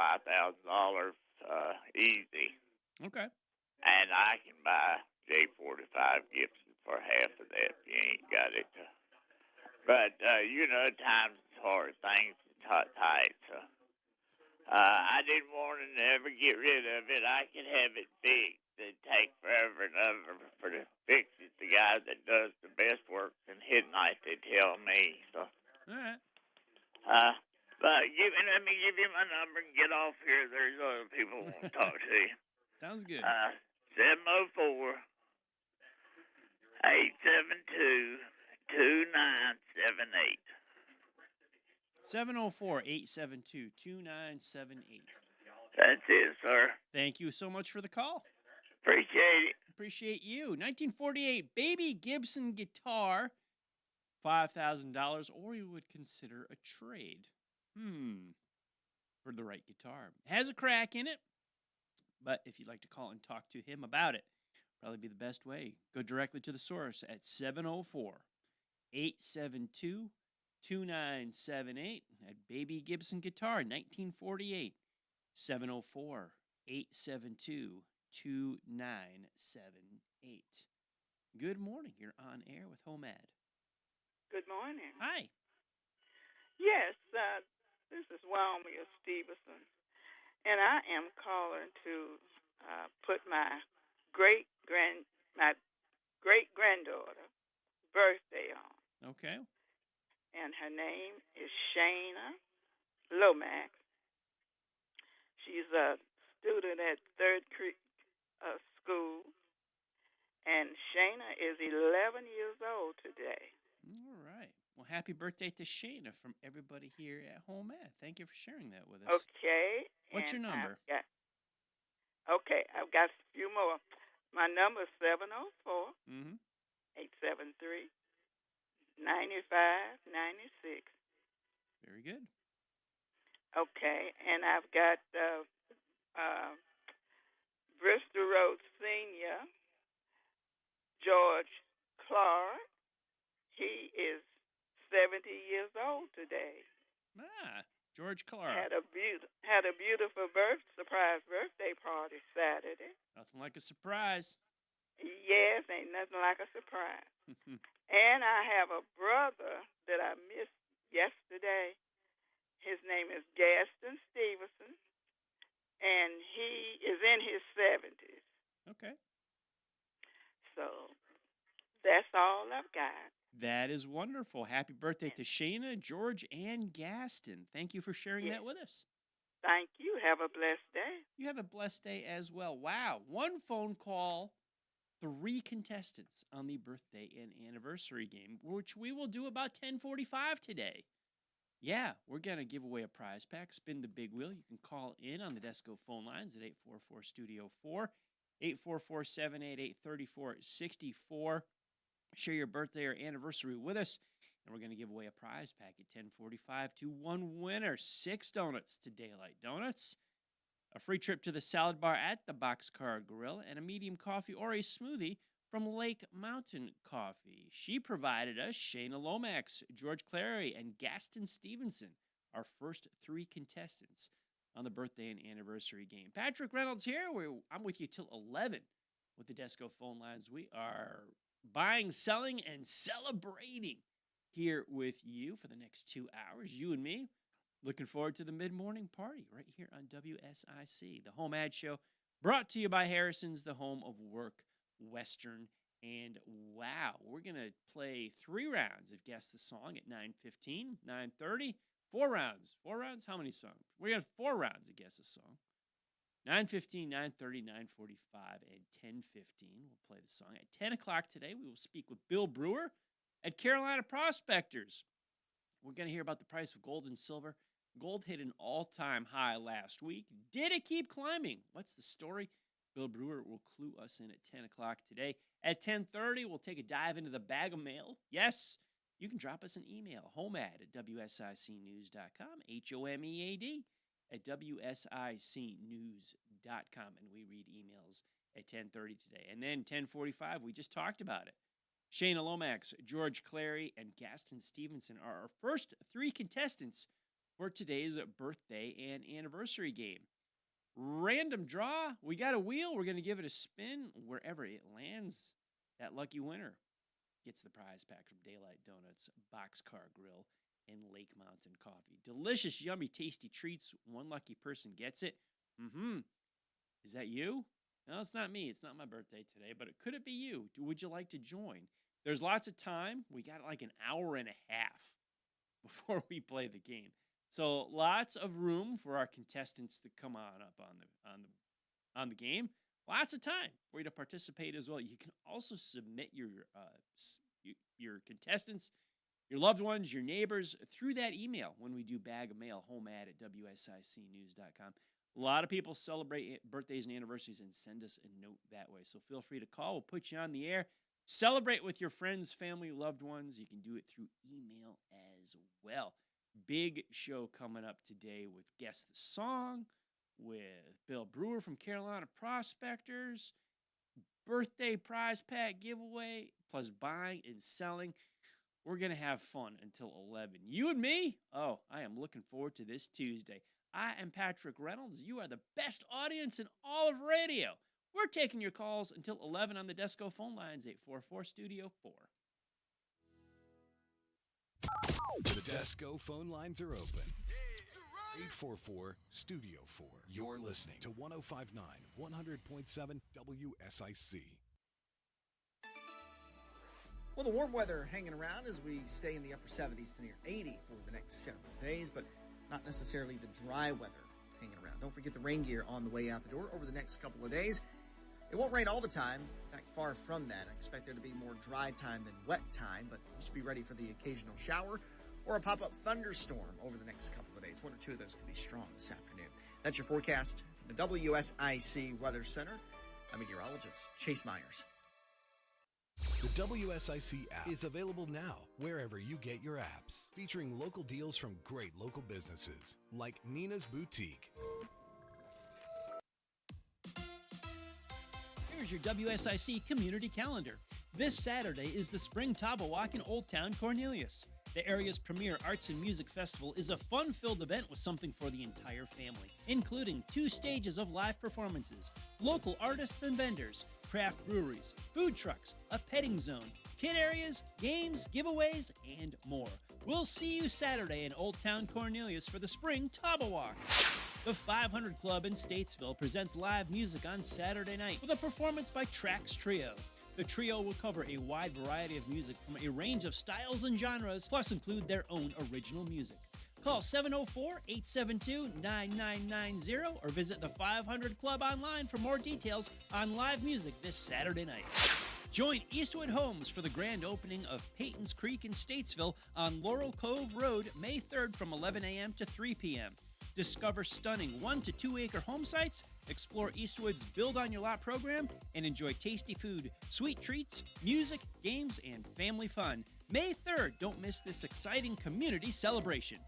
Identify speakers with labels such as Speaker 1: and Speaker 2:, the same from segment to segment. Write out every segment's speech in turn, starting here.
Speaker 1: $5,000 easy,
Speaker 2: Okay.
Speaker 1: and I can buy J45 Gibson for half of that. You ain't got it. But times is hard. Things is tight. So I didn't want to never get rid of it. I could have it fixed. It'd take forever and ever for to fix it. The guy that does the best work in midnight, they tell me. So,
Speaker 2: All right.
Speaker 1: but let me give you my number and get off here. There's other people who want to talk to you.
Speaker 2: Sounds good.
Speaker 1: 704 872 2978.
Speaker 2: 704-872-2978.
Speaker 1: That's it, sir.
Speaker 2: Thank you so much for the call.
Speaker 1: Appreciate it.
Speaker 2: Appreciate you. 1948 Baby Gibson guitar, $5,000, or you would consider a trade. For the right guitar. Has a crack in it, but if you'd like to call and talk to him about it, probably be the best way. Go directly to the source at 704-872-2978 at Baby Gibson Guitar, 1948. 704-872-2978. Good morning. You're on air with HomeAd.
Speaker 3: Good morning.
Speaker 2: Hi.
Speaker 3: Yes, this is Walmia Stevenson, and I am calling to put my great granddaughter birthday on.
Speaker 2: Okay.
Speaker 3: And her name is Shayna Lomax. She's a student at Third Creek School, and Shayna is 11 years old today.
Speaker 2: All right. Well, happy birthday to Shayna from everybody here at HomeAd. Thank you for sharing that with us.
Speaker 3: Okay.
Speaker 2: What's your number?
Speaker 3: I've got a few more. My number is 704 873 9596.
Speaker 2: Very good.
Speaker 3: Okay, and I've got Bristol Road Senior George Clark. He is 70 years old today.
Speaker 2: George Clark.
Speaker 3: Had a beautiful surprise birthday party Saturday.
Speaker 2: Nothing like a surprise.
Speaker 3: Yes, ain't nothing like a surprise. And I have a brother that I missed yesterday. His name is Gaston Stevenson, and he is in his 70s.
Speaker 2: Okay.
Speaker 3: So that's all I've got.
Speaker 2: That is wonderful. Happy birthday to Shayna, George, and Gaston. Thank you for sharing that with us.
Speaker 3: Thank you. Have a blessed day.
Speaker 2: You have a blessed day as well. Wow. One phone call, 3 contestants on the birthday and anniversary game, which we will do about 10:45 today. Yeah, we're going to give away a prize pack. Spin the big wheel. You can call in on the Desco phone lines at 844-STUDIO-4, 844-788-3464. Share your birthday or anniversary with us, and we're going to give away a prize pack at 10:45 to one winner. 6 donuts to Daylight Donuts, a free trip to the salad bar at the Boxcar Grill, and a medium coffee or a smoothie from Lake Mountain Coffee. She provided us Shayna Lomax, George Clary, and Gaston Stevenson, our first 3 contestants on the birthday and anniversary game. Patrick Reynolds here. I'm with you till 11 with the Desco phone lines. We are buying, selling, and celebrating here with you for the next 2 hours, you and me. Looking forward to the mid-morning party right here on WSIC, the HomeAd Show, brought to you by Harrison's, the home of work, Western, and wow. We're going to play 3 rounds of Guess the Song at 9:15, 9:30, 4 rounds. 4 rounds? How many songs? We're going to have 4 rounds of Guess the Song. 9:15, 9:30, 9:45, and 10:15. We'll play the song. At 10 o'clock today, we will speak with Bill Brewer at Carolina Prospectors. We're going to hear about the price of gold and silver. Gold hit an all-time high last week. Did it keep climbing? What's the story? Bill Brewer will clue us in at 10 o'clock today. At 10:30, we'll take a dive into the bag of mail. Yes, you can drop us an email, HomeAd at WSICnews.com, HOMEAD at WSICnews.com, and we read emails at 10:30 today. And then 10:45, we just talked about it. Shayna Lomax, George Clary, and Gaston Stevenson are our first 3 contestants for today's birthday and anniversary game. Random draw. We got a wheel. We're going to give it a spin. Wherever it lands, that lucky winner gets the prize pack from Daylight Donuts, Boxcar Grill, and Lake Mountain Coffee. Delicious, yummy, tasty treats. One lucky person gets it. Is that you? No, it's not me. It's not my birthday today, but could it be you? Would you like to join? There's lots of time. We got like an hour and a half before we play the game. So lots of room for our contestants to come on up on the game. Lots of time for you to participate as well. You can also submit your contestants, your loved ones, your neighbors through that email when we do Bag of Mail, HomeAd@WSICnews.com. A lot of people celebrate birthdays and anniversaries and send us a note that way. So feel free to call. We'll put you on the air. Celebrate with your friends, family, loved ones. You can do it through email as well. Big show coming up today with Guess the Song, with Bill Brewer from Carolina Prospectors, birthday prize pack giveaway, plus buying and selling. We're going to have fun until 11. You and me? Oh, I am looking forward to this Tuesday. I am Patrick Reynolds. You are the best audience in all of radio. We're taking your calls until 11 on the Desco phone lines, 844-STUDIO-4.
Speaker 4: The Desco phone lines are open. 844-STUDIO-4. You're listening to 105.9, 100.7 WSIC.
Speaker 5: Well, the warm weather hanging around as we stay in the upper 70s to near 80 for the next several days, but not necessarily the dry weather hanging around. Don't forget the rain gear on the way out the door over the next couple of days. It won't rain all the time. In fact, far from that. I expect there to be more dry time than wet time, but you should be ready for the occasional shower or a pop-up thunderstorm over the next couple of days. One or two of those could be strong this afternoon. That's your forecast. The WSIC Weather Center. I'm meteorologist Chase Myers.
Speaker 4: The WSIC app is available now wherever you get your apps, featuring local deals from great local businesses like Nina's Boutique.
Speaker 2: Here's your WSIC community calendar. This Saturday is the Spring Taba Walk in Old Town Cornelius. The area's premier arts and music festival is a fun-filled event with something for the entire family, including 2 stages of live performances, local artists and vendors, craft breweries, food trucks, a petting zone, kid areas, games, giveaways, and more. We'll see you Saturday in Old Town Cornelius for the Spring Taba Walk. The 500 Club in Statesville presents live music on Saturday night with a performance by Trax Trio. The trio will cover a wide variety of music from a range of styles and genres, plus include their own original music. Call 704-872-9990 or visit the 500 Club online for more details on live music this Saturday night. Join Eastwood Homes for the grand opening of Peyton's Creek in Statesville on Laurel Cove Road, May 3rd from 11 a.m. to 3 p.m. Discover stunning 1 to 2 acre home sites, explore Eastwood's Build on Your Lot program, and enjoy tasty food, sweet treats, music, games, and family fun. May 3rd, don't miss this exciting community celebration.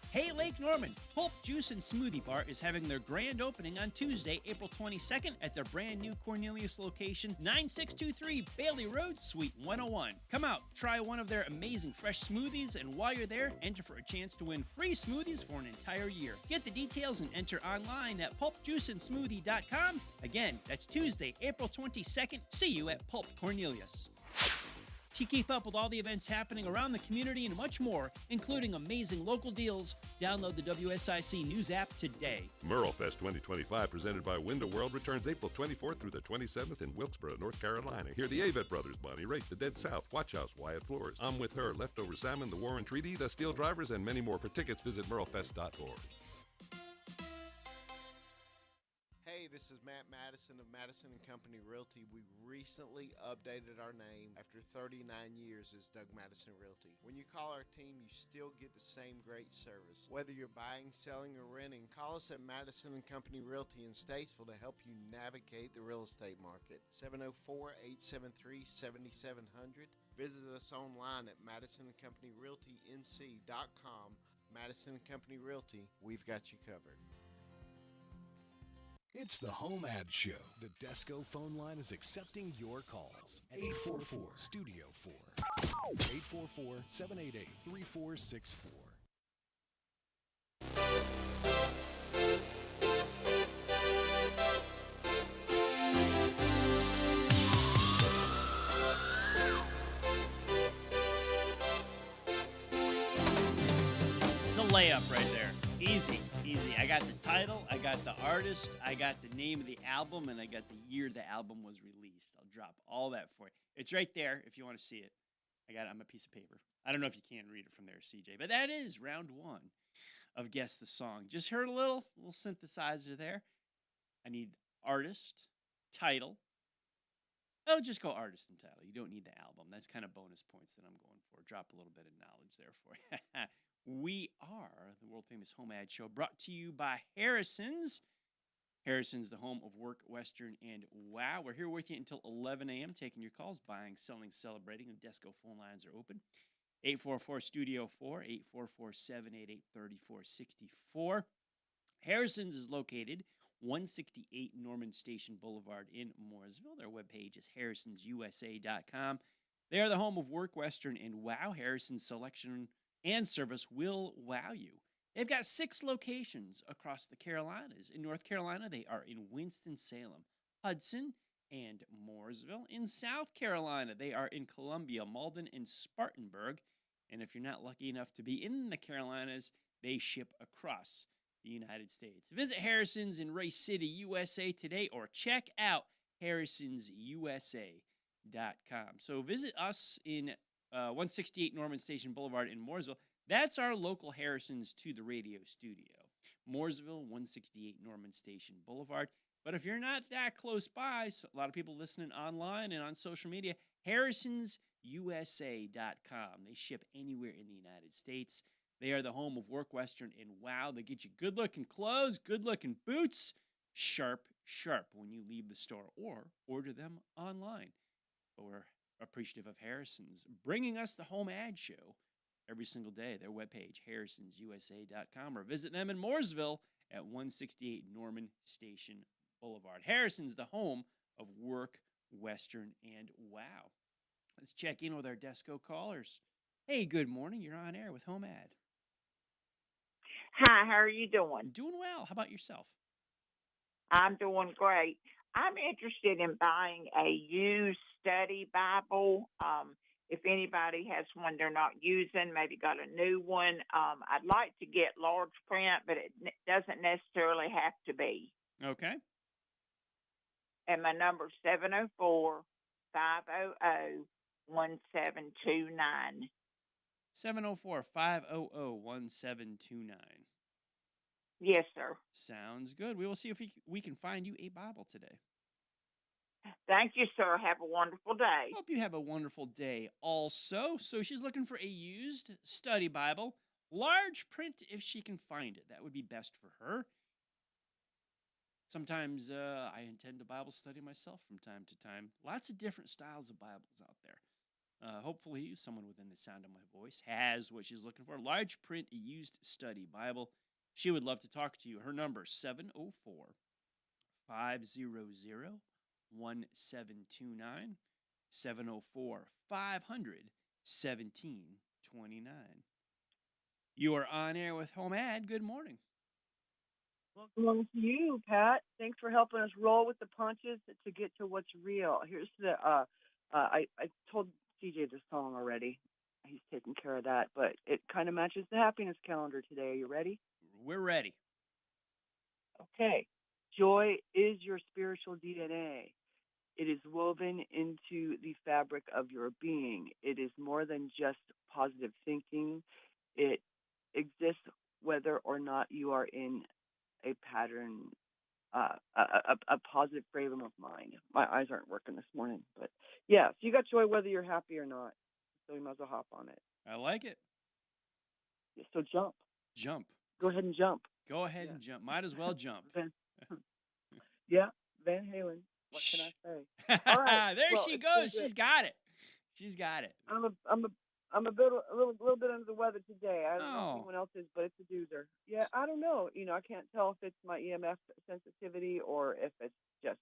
Speaker 2: Hey Lake Norman, Pulp Juice and Smoothie Bar is having their grand opening on Tuesday, April 22nd at their brand new Cornelius location, 9623 Bailey Road, Suite 101. Come out, try one of their amazing fresh smoothies, and while you're there, enter for a chance to win free smoothies for an entire year. Get the details and enter online at pulpjuiceandsmoothie.com. Again, that's Tuesday, April 22nd. See you at Pulp Cornelius. To keep up with all the events happening around the community and much more, including amazing local deals, download the WSIC News app today.
Speaker 6: Merlefest 2025, presented by Window World, returns April 24th through the 27th in Wilkesboro, North Carolina. Hear the Avett Brothers, Bonnie Raitt, The Dead South, Watch House, Wyatt Flores, I'm With Her, Leftover Salmon, The Warren Treaty, The Steel Drivers, and many more. For tickets, visit merlefest.org.
Speaker 7: Hey, this is Matt Madison of Madison & Company Realty. We recently updated our name after 39 years as Doug Madison Realty. When you call our team, you still get the same great service. Whether you're buying, selling, or renting, call us at Madison & Company Realty in Statesville to help you navigate the real estate market. 704-873-7700. Visit us online at madisonandcompanyrealtync.com. Madison & Company Realty, we've got you covered.
Speaker 4: It's the HomeAd Show. The Desco phone line is accepting your calls. 844-STUDIO-4. 844-788-3464.
Speaker 2: layup right there. Easy, easy. I got the title, I got the artist, I got the name of the album, and I got the year the album was released. I'll drop all that for you. It's right there if you want to see it. I got it on my piece of paper. I don't know if you can read it from there, CJ, but that is round one of Guess the Song. Just heard a little synthesizer there. I need artist, title. Oh, just go artist and title. You don't need the album. That's kind of bonus points that I'm going for. Drop a little bit of knowledge there for you. We are the world-famous HomeAd Show, brought to you by Harrison's. Harrison's, the home of work, Western, and wow. We're here with you until 11 a.m., taking your calls, buying, selling, celebrating. The Desco phone lines are open. 844-STUDIO-4, 844-788-3464. Harrison's is located 168 Norman Station Boulevard in Mooresville. Their webpage is harrisonsusa.com. They are the home of work, Western, and wow. Harrison's selection and service will wow you. They've got 6 locations across the Carolinas. In North Carolina, they are in Winston-Salem, Hudson, and Mooresville. In South Carolina, they are in Columbia, Malden, and Spartanburg. And if you're not lucky enough to be in the Carolinas, they ship across the United States. Visit Harrison's in Ray City, USA today, or check out harrisonsusa.com. So visit us in 168 Norman Station Boulevard in Mooresville. That's our local Harrison's to the radio studio. Mooresville, 168 Norman Station Boulevard. But if you're not that close by, so a lot of people listening online and on social media, harrisonsusa.com. They ship anywhere in the United States. They are the home of work, Western, and wow. They get you good-looking clothes, good-looking boots, sharp when you leave the store, or order them online. But we're appreciative of Harrison's bringing us the HomeAd Show every single day. Their webpage, harrisonsusa.com, or visit them in Mooresville at 168 Norman Station Boulevard. Harrison's, the home of work, Western, and wow. Let's check in with our Desco callers. Hey, good morning. You're on air with HomeAd.
Speaker 8: Hi, how are you doing?
Speaker 2: Doing well. How about yourself?
Speaker 8: I'm doing great. I'm interested in buying a used study Bible. If anybody has one they're not using, maybe got a new one. I'd like to get large print, but it doesn't necessarily have to be.
Speaker 2: Okay.
Speaker 8: And my number is 704-500-1729.
Speaker 2: 704-500-1729.
Speaker 8: Yes, sir.
Speaker 2: Sounds good. We will see if we can find you a Bible today.
Speaker 8: Thank you, sir. Have a wonderful day.
Speaker 2: Hope you have a wonderful day also. So she's looking for a used study Bible. Large print if she can find it. That would be best for her. Sometimes I intend to Bible study myself from time to time. Lots of different styles of Bibles out there. Hopefully someone within the sound of my voice has what she's looking for. Large print, a used study Bible. She would love to talk to you. Her number, 704-500-1729, 704-500-1729. You are on air with HomeAd. Good morning.
Speaker 9: Well, good morning to you, Pat. Thanks for helping us roll with the punches to get to what's real. Here's the I told CJ this song already. He's taking care of that, but it kind of matches the happiness calendar today. Are you ready?
Speaker 2: We're ready.
Speaker 9: Okay. Joy is your spiritual DNA. It is woven into the fabric of your being. It is more than just positive thinking. It exists whether or not you are in a pattern, a positive frame of mind. My eyes aren't working this morning, but yeah, so you got joy whether you're happy or not. So you might as well hop on it.
Speaker 2: I like it.
Speaker 9: Yeah, so jump.
Speaker 2: Jump.
Speaker 9: Go ahead and jump.
Speaker 2: Go ahead and jump. Might as well jump.
Speaker 9: Yeah, Van Halen. What can I say? All right.
Speaker 2: There she goes. She's got it. She's got it.
Speaker 9: I'm a little bit under the weather today. I don't know if anyone else is, but it's a doozer. Yeah, I don't know. I can't tell if it's my EMF sensitivity or if it's just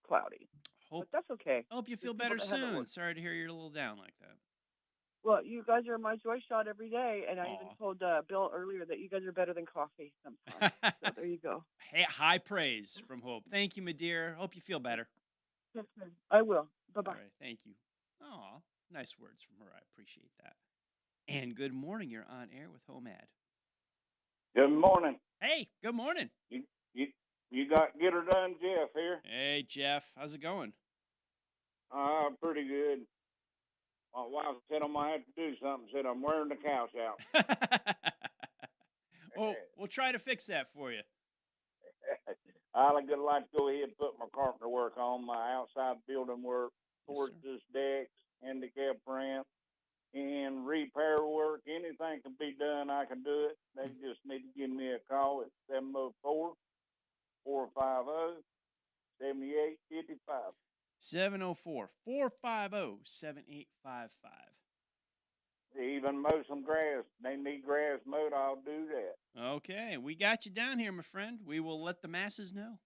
Speaker 9: cloudy. But that's okay.
Speaker 2: Hope you feel better soon. Sorry to hear you're a little down like that.
Speaker 9: Well, you guys are my joy shot every day, and I even told Bill earlier that you guys are better than coffee sometimes. So there you go.
Speaker 2: Hey, high praise from Hope. Thank you, my dear. Hope you feel better.
Speaker 9: Yes, sir. I will. Bye-bye.
Speaker 2: All right, thank you. Aw, nice words from her. I appreciate that. And good morning. You're on air with HomeAd.
Speaker 10: Good morning.
Speaker 2: Hey, good morning.
Speaker 10: You got Get Her Done Jeff here.
Speaker 2: Hey, Jeff. How's it going?
Speaker 10: Pretty good. My wife said I might have to do something. Said I'm wearing the couch out.
Speaker 2: Well, we'll try to fix that for you.
Speaker 10: I'd like to go ahead and put my carpenter work on, my outside building work,
Speaker 2: Yes,
Speaker 10: porches,
Speaker 2: sir.
Speaker 10: decks, handicap ramp, and repair work. Anything can be done, I can do it. They just need to give me a call at 704-450-7855.
Speaker 2: 704-450-7855.
Speaker 10: Even mow some grass. They need grass mowed, I'll do that.
Speaker 2: Okay, we got you down here, my friend. We will let the masses know.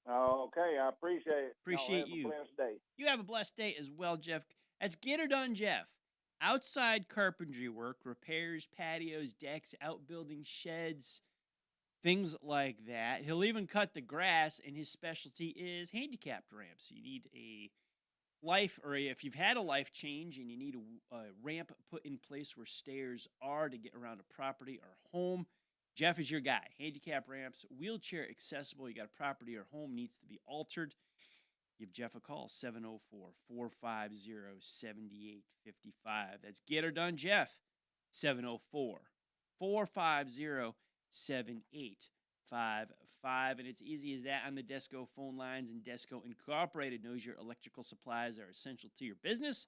Speaker 10: Okay, I appreciate it.
Speaker 2: Appreciate
Speaker 10: Y'all
Speaker 2: you.
Speaker 10: have a blessed day.
Speaker 2: You have a blessed day as well, Jeff. That's Get Her Done, Jeff. Outside carpentry work, repairs, patios, decks, outbuilding sheds, things like that. He'll even cut the grass, and his specialty is handicapped ramps. You need a life, or if you've had a life change and you need a ramp put in place where stairs are to get around a property or home, Jeff is your guy. Handicap ramps, wheelchair accessible. You got a property or home needs to be altered. Give Jeff a call, 704-450-7855. That's Get Her Done, Jeff, 704-450-7855. And it's easy as that on the Desco phone lines, and Desco Incorporated knows your electrical supplies are essential to your business,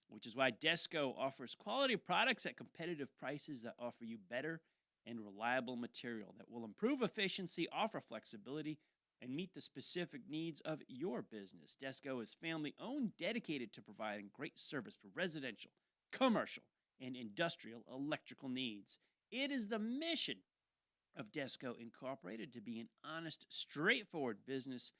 Speaker 2: which is why Desco offers quality products at competitive prices that offer you better and reliable material that will improve efficiency, offer flexibility, and meet the specific needs of your business. Desco is family-owned, dedicated to providing great service for residential, commercial, and industrial electrical needs. It is the mission of Desco Incorporated to be an honest, straightforward business,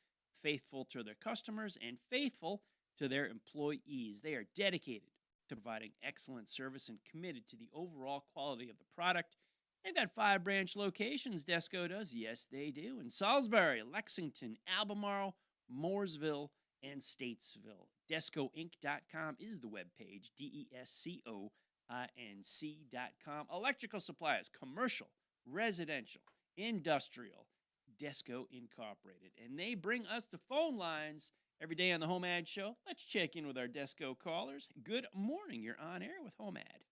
Speaker 2: faithful to their customers and faithful to their employees. They are dedicated to providing excellent service and committed to the overall quality of the product. They've got 5 branch locations, Desco does. Yes, they do. In Salisbury, Lexington, Albemarle, Mooresville, and Statesville. DescoInc.com is the webpage, DescoInc.com. Electrical supplies, commercial, residential, industrial, Desco Incorporated. And they bring us the phone lines every day on the HomeAd Show. Let's check in with our Desco callers. Good morning. You're on air with HomeAd.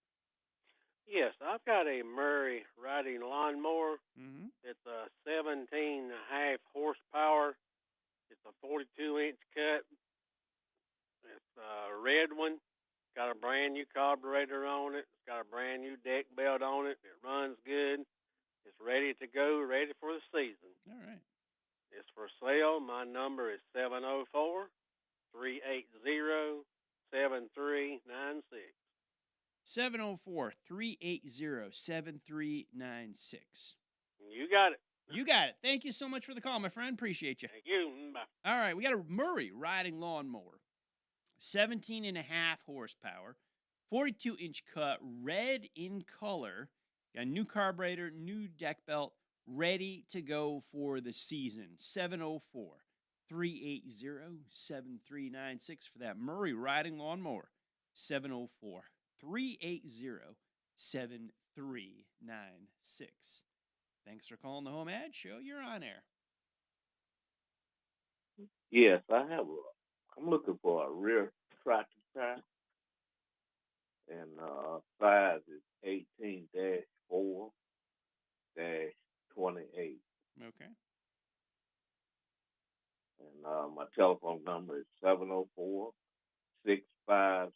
Speaker 11: Yes, I've got a Murray riding lawnmower.
Speaker 2: Mm-hmm.
Speaker 11: It's a 17.5 horsepower. It's a 42-inch cut. It's a red one. It's got a brand new carburetor on it. It's got a brand new deck belt on it. It runs good. It's ready to go, ready for the season.
Speaker 2: All right.
Speaker 11: It's for sale. My number is 704-380-7396.
Speaker 2: 704-380-7396.
Speaker 11: You got it.
Speaker 2: You got it. Thank you so much for the call, my friend. Appreciate you.
Speaker 11: Thank you. Bye.
Speaker 2: All right, we got a Murray riding lawnmower. 17.5 horsepower, 42-inch cut, red in color. Got a new carburetor, new deck belt, ready to go for the season. 704-380-7396 for that Murray riding lawnmower. 704-380-7396. Thanks for calling the HomeAd Show. You're on air.
Speaker 12: Yes, I'm looking for a rear tractor tire, and size is 18-4-28.
Speaker 2: Okay.
Speaker 12: And my telephone number is 704-657-1947.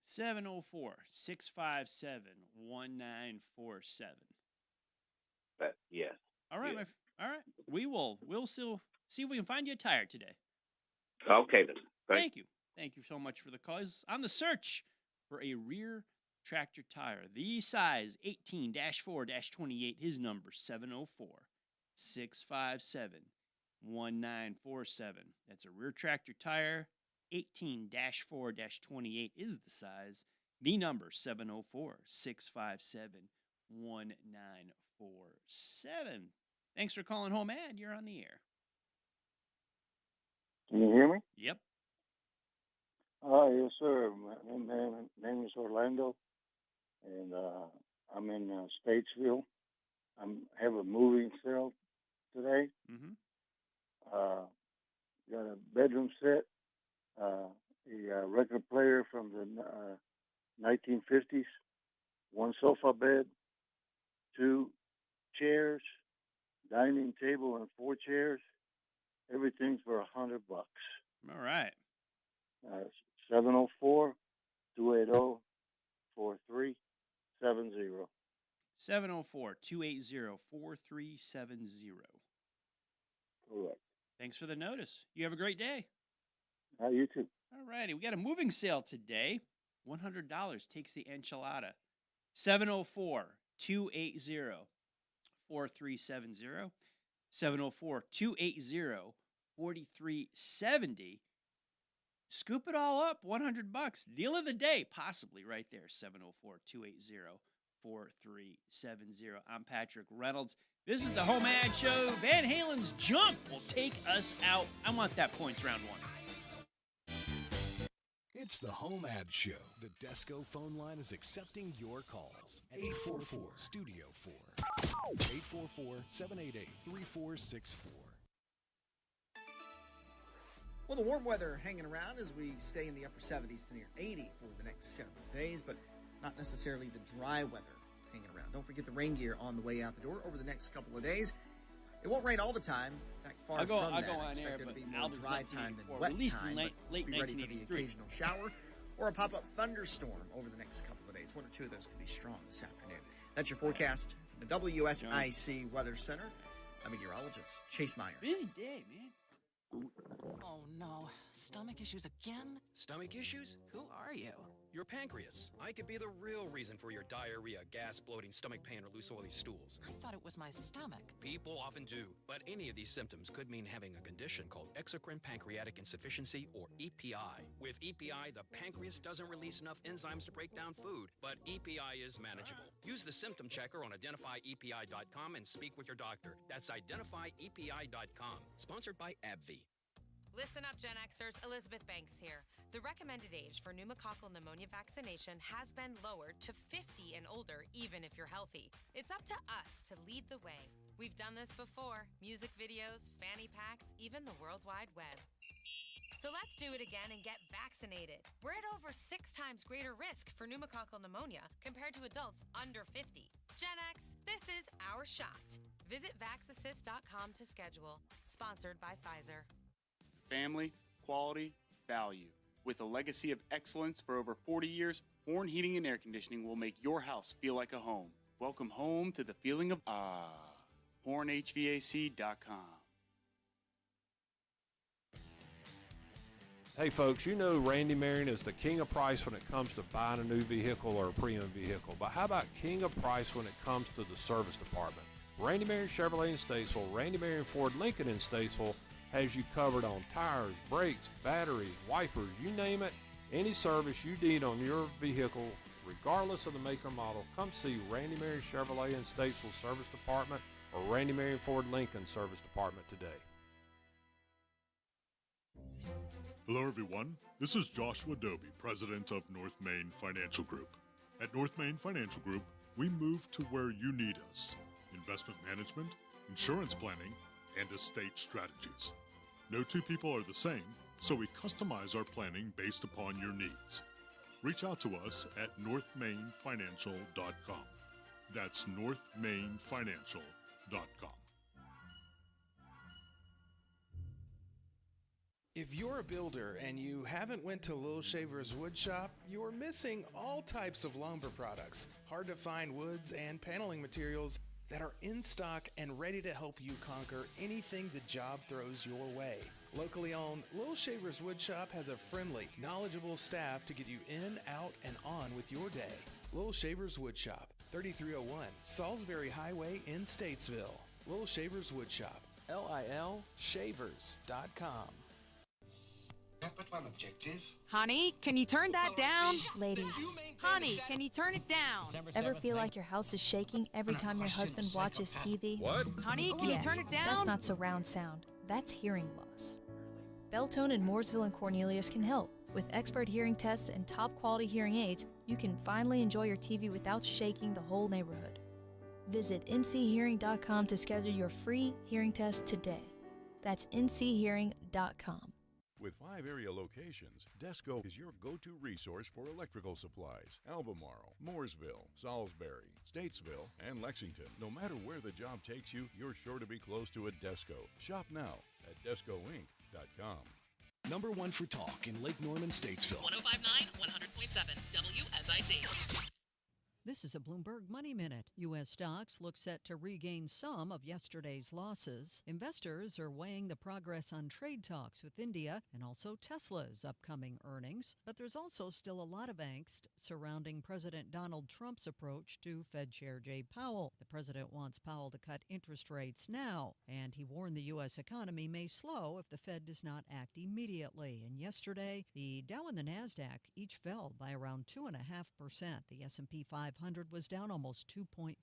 Speaker 2: 704-657-1947.
Speaker 12: Yes.
Speaker 2: All right,
Speaker 12: yes.
Speaker 2: all right. We'll still see if we can find you a tire today.
Speaker 12: Okay then.
Speaker 2: Thank you. Thank you so much for the call. He's on the search for a rear tractor tire. The size 18-4-28. His number 704-657-1947. That's a rear tractor tire. 18-4-28 is the size. The number 704-657-1947. Thanks for calling HomeAd. You're on the air.
Speaker 10: Can you hear me?
Speaker 2: Yep.
Speaker 10: Yes, sir. My name is Orlando. and I'm in Statesville. I have a moving sale today.
Speaker 2: Mm-hmm.
Speaker 10: Got a bedroom set, a record player from the 1950s, one sofa bed, 2 chairs, dining table, and 4 chairs. Everything's for $100.
Speaker 2: All right.
Speaker 10: 704-280-4370.
Speaker 2: 704-280-4370.
Speaker 10: Correct.
Speaker 2: Thanks for the notice. You have a great day.
Speaker 10: You too.
Speaker 2: All righty. We got a moving sale today. $100 takes the enchilada. 704-280-4370. 704-280-4370. Scoop it all up, $100. Deal of the day, possibly right there. 704-280-4370. I'm Patrick Reynolds. This is the HomeAd Show. Van Halen's Jump will take us out. I want that points round one.
Speaker 4: It's the HomeAd Show. The Desco phone line is accepting your calls. 844-STUDIO-4. 844-788-3464.
Speaker 5: Well, the warm weather hanging around as we stay in the upper 70s to near 80 for the next several days, but not necessarily the dry weather hanging around. Don't forget the rain gear on the way out the door over the next couple of days. It won't rain all the time. In fact, far from that. I expect there to be more dry time than wet time, but just be ready for the occasional shower or a pop-up thunderstorm over the next couple of days. One or two of those could be strong this afternoon. That's your forecast from the WSIC Weather Center. I'm meteorologist Chase Myers.
Speaker 2: Busy day, man.
Speaker 13: Oh no, stomach issues again?
Speaker 14: Stomach issues? Who are you? Your pancreas. I could be the real reason for your diarrhea, gas, bloating, stomach pain, or loose oily stools.
Speaker 13: I thought it was my stomach.
Speaker 14: People often do, but any of these symptoms could mean having a condition called exocrine pancreatic insufficiency, or EPI. With EPI, the pancreas doesn't release enough enzymes to break down food, but EPI is manageable. Use the symptom checker on identifyepi.com and speak with your doctor. That's identifyepi.com. Sponsored by AbbVie.
Speaker 15: Listen up, Gen Xers. Elizabeth Banks here. The recommended age for pneumococcal pneumonia vaccination has been lowered to 50 and older, even if you're healthy. It's up to us to lead the way. We've done this before. Music videos, fanny packs, even the World Wide Web. So let's do it again and get vaccinated. We're at over 6 times greater risk for pneumococcal pneumonia compared to adults under 50. Gen X, this is our shot. Visit vaxassist.com to schedule. Sponsored by Pfizer.
Speaker 16: Family, quality, value. With a legacy of excellence for over 40 years, Horn Heating and Air Conditioning will make your house feel like a home. Welcome home to the feeling of HornHVAC.com.
Speaker 17: Hey folks, you know Randy Marion is the king of price when it comes to buying a new vehicle or a pre-owned vehicle. But how about king of price when it comes to the service department? Randy Marion Chevrolet in Statesville, Randy Marion Ford Lincoln in Statesville has you covered on tires, brakes, batteries, wipers, you name it. Any service you need on your vehicle, regardless of the make or model, come see Randy Marion Chevrolet in Statesville Service Department or Randy Marion Ford Lincoln Service Department today.
Speaker 18: Hello everyone, this is Joshua Doby, president of North Main Financial Group. At North Main Financial Group, we move to where you need us. Investment management, insurance planning, and estate strategies. No two people are the same, so we customize our planning based upon your needs. Reach out to us at northmainfinancial.com. That's northmainfinancial.com.
Speaker 19: If you're a builder and you haven't went to Little Shaver's Wood Shop, you're missing all types of lumber products, hard to find woods and paneling materials that are in stock and ready to help you conquer anything the job throws your way. Locally owned, Little Shaver's Wood Shop has a friendly, knowledgeable staff to get you in, out, and on with your day. Little Shaver's Wood Shop, 3301 Salisbury Highway in Statesville. Little Shaver's Wood Shop, LILshavers.com.
Speaker 20: But one objective.
Speaker 21: Honey, can you turn that down?
Speaker 22: Ladies.
Speaker 21: Honey, can you turn it down?
Speaker 22: Ever feel like your house is shaking every time your husband watches TV?
Speaker 20: What?
Speaker 21: Honey, can you turn it down?
Speaker 22: That's not surround sound. That's hearing loss. Beltone in Mooresville and Cornelius can help.
Speaker 1: With expert hearing tests and top-quality hearing aids, you can finally enjoy your TV without shaking the whole neighborhood. Visit nchearing.com to schedule your free hearing test today. That's nchearing.com.
Speaker 3: With 5 area locations, Desco is your go-to resource for electrical supplies. Albemarle, Mooresville, Salisbury, Statesville, and Lexington. No matter where the job takes you, you're sure to be close to a Desco. Shop now at DescoInc.com.
Speaker 4: Number one for talk in Lake Norman, Statesville.
Speaker 23: 105.9, 100.7, WSIC.
Speaker 24: This is a Bloomberg Money Minute. U.S. stocks look set to regain some of yesterday's losses. Investors are weighing the progress on trade talks with India and also Tesla's upcoming earnings. But there's also still a lot of angst surrounding President Donald Trump's approach to Fed Chair Jay Powell. The president wants Powell to cut interest rates now, and he warned the U.S. economy may slow if the Fed does not act immediately. And yesterday, the Dow and the NASDAQ each fell by around 2.5%. The S&P 500 was down almost 2.4%.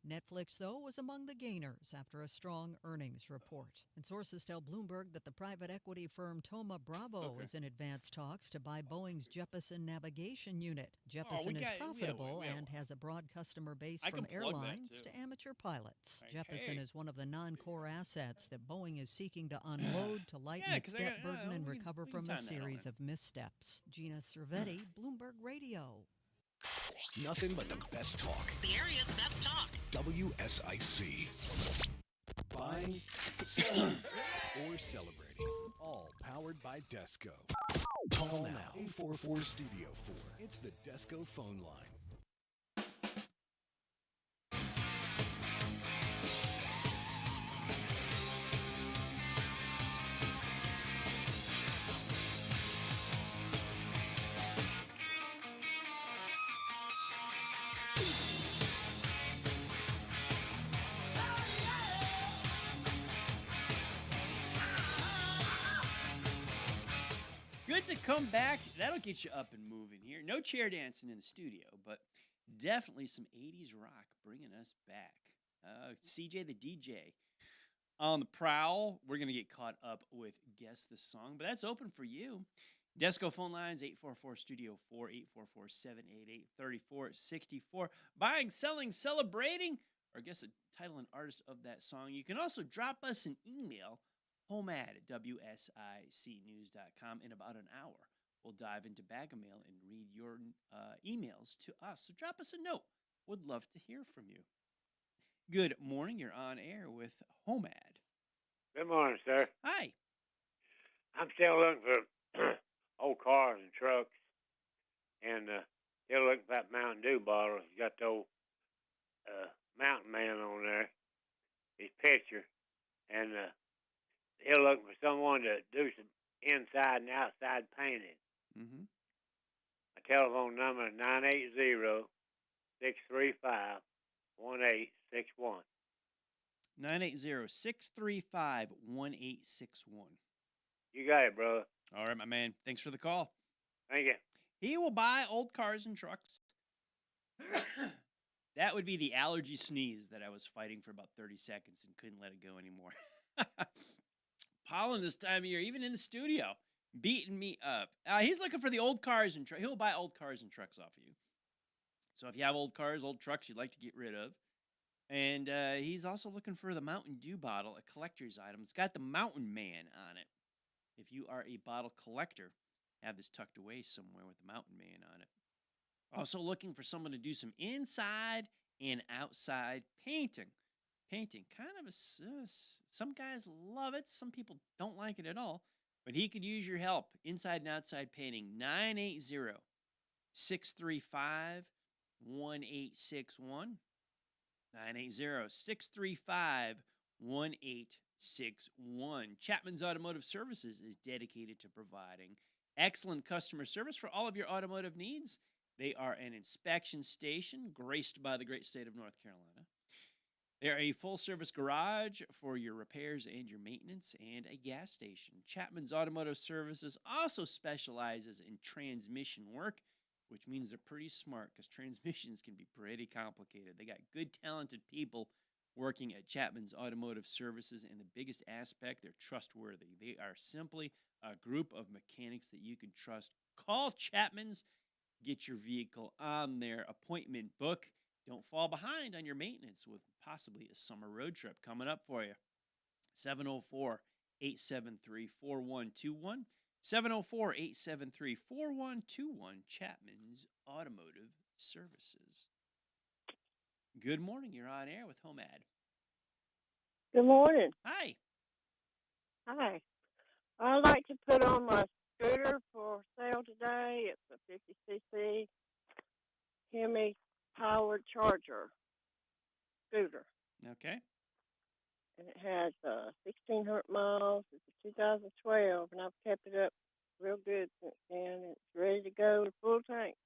Speaker 24: Netflix, though, was among the gainers after a strong earnings report. And sources tell Bloomberg that the private equity firm Thoma Bravo is in advanced talks to buy Boeing's Jeppesen navigation unit. Jeppesen is profitable and has a broad customer base from airlines to amateur pilots. Jeppesen is one of the non-core assets that Boeing is seeking to unload to lighten its debt burden and recover from a series of missteps. Gina Cervetti, Bloomberg Radio.
Speaker 4: Nothing but the best talk.
Speaker 23: The area's best talk.
Speaker 4: WSIC. Buying, selling, or celebrating. All powered by Desco. Call now. 844 Studio 4. It's the Desco phone line.
Speaker 2: Good to come back. That'll get you up and moving here. No chair dancing in the studio, but definitely some 80s rock bringing us back. CJ the DJ on the prowl. We're going to get caught up with Guess the Song, but that's open for you. Desco phone lines, 844 Studio 4, 844-788-3464. Buying, selling, celebrating, or guess the title and artist of that song. You can also drop us an email, HomeAd at WSICnews.com. In about an hour, we'll dive into Bag of Mail and read your emails to us. So drop us a note. Would love to hear from you. Good morning. You're on air with HomeAd.
Speaker 25: Good morning, sir.
Speaker 2: Hi.
Speaker 25: I'm still looking for old cars and trucks, and still looking for that Mountain Dew bottle. It's got the old Mountain Man on there, his picture, and still looking for someone to do some inside and outside painting.
Speaker 2: Mm-hmm.
Speaker 25: My telephone number is 980-635-1861.
Speaker 2: 980-635-1861.
Speaker 25: You got it, brother.
Speaker 2: All right, my man. Thanks for the call.
Speaker 25: Thank you.
Speaker 2: He will buy old cars and trucks. That would be the allergy sneeze that I was fighting for about 30 seconds and couldn't let it go anymore. Pollen this time of year, even in the studio, beating me up. He's looking for the old cars and trucks. He'll buy old cars and trucks off of you. So if you have old cars, old trucks you'd like to get rid of. And he's also looking for the Mountain Dew bottle, a collector's item. It's got the Mountain Man on it. If you are a bottle collector, have this tucked away somewhere with the Mountain Man on it. Also looking for someone to do some inside and outside painting. Painting, kind of some guys love it. Some people don't like it at all. But he could use your help. Inside and outside painting, 980-635-1861. 980-635-1861. Chapman's Automotive Services is dedicated to providing excellent customer service for all of your automotive needs. They are an inspection station graced by the great state of North Carolina. They're a full-service garage for your repairs and your maintenance, and a gas station. Chapman's Automotive Services also specializes in transmission work, which means they're pretty smart because transmissions can be pretty complicated. They got good, talented people working at Chapman's Automotive Services, and the biggest aspect, they're trustworthy. They are simply a group of mechanics that you can trust. Call Chapman's, get your vehicle on their appointment book. Don't fall behind on your maintenance with possibly a summer road trip coming up for you. 704-873-4121. 704-873-4121, Chapman's Automotive Services. Good morning. You're on air with HomeAd.
Speaker 6: Good morning.
Speaker 2: Hi.
Speaker 6: Hi. I'd like to put on my scooter for sale today. It's a 50cc Hemi powered charger scooter.
Speaker 2: Okay.
Speaker 6: And it has 1,600 miles. It's a 2012, and I've kept it up real good since then. It's ready to go to full tank.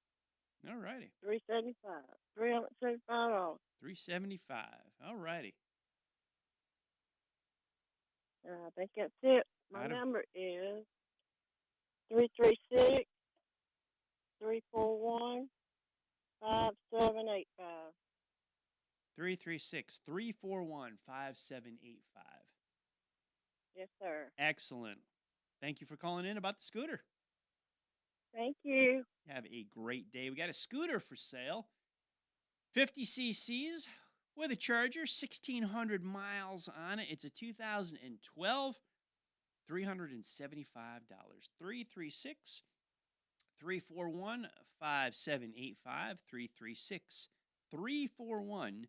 Speaker 2: All righty.
Speaker 6: $375. $375.
Speaker 2: $375. All righty.
Speaker 6: I think that's it. My
Speaker 2: Item.
Speaker 6: number is 336-341-5785.
Speaker 2: 336-341-5785.
Speaker 6: Yes, sir.
Speaker 2: Excellent. Thank you for calling in about the scooter.
Speaker 6: Thank you.
Speaker 2: Have a great day. We got a scooter for sale. 50 cc's with a charger, 1,600 miles on it. It's a 2012, $375. 336-341-5785. 336-341-5785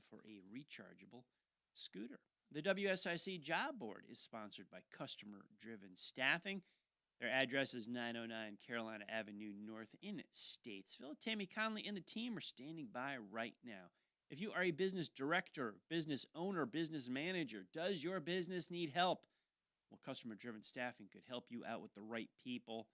Speaker 2: for a rechargeable scooter. The WSIC Job Board is sponsored by Customer Driven Staffing. Their address is 909 Carolina Avenue North in Statesville. Tammy Conley and the team are standing by right now. If you are a business director, business owner, business manager, does your business need help? Well, Customer Driven Staffing could help you out with the right people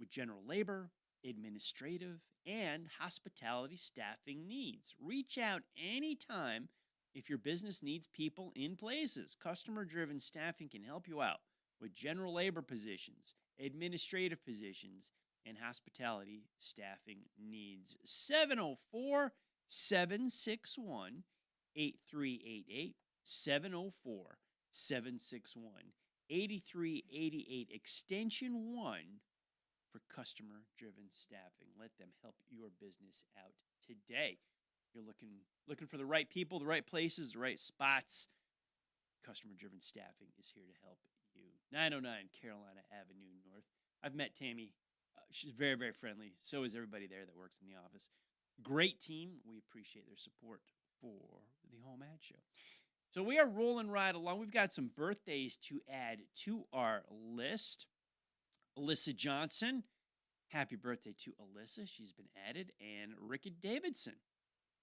Speaker 2: with general labor, administrative, and hospitality staffing needs. Reach out anytime if your business needs people in places. Customer Driven Staffing can help you out with general labor positions, administrative positions, and hospitality staffing needs. 704-761-8388. 704-761-8388, extension 1 for Customer Driven Staffing. Let them help your business out today. You're looking for the right people, the right places, the right spots. Customer Driven Staffing is here to help you. 909 Carolina Avenue North. I've met Tammy. She's very, very friendly. So is everybody there that works in the office. Great team. We appreciate their support for the HomeAd Show. So we are rolling right along. We've got some birthdays to add to our list. Alyssa Johnson. Happy birthday to Alyssa. She's been added. And Rickett Davidson.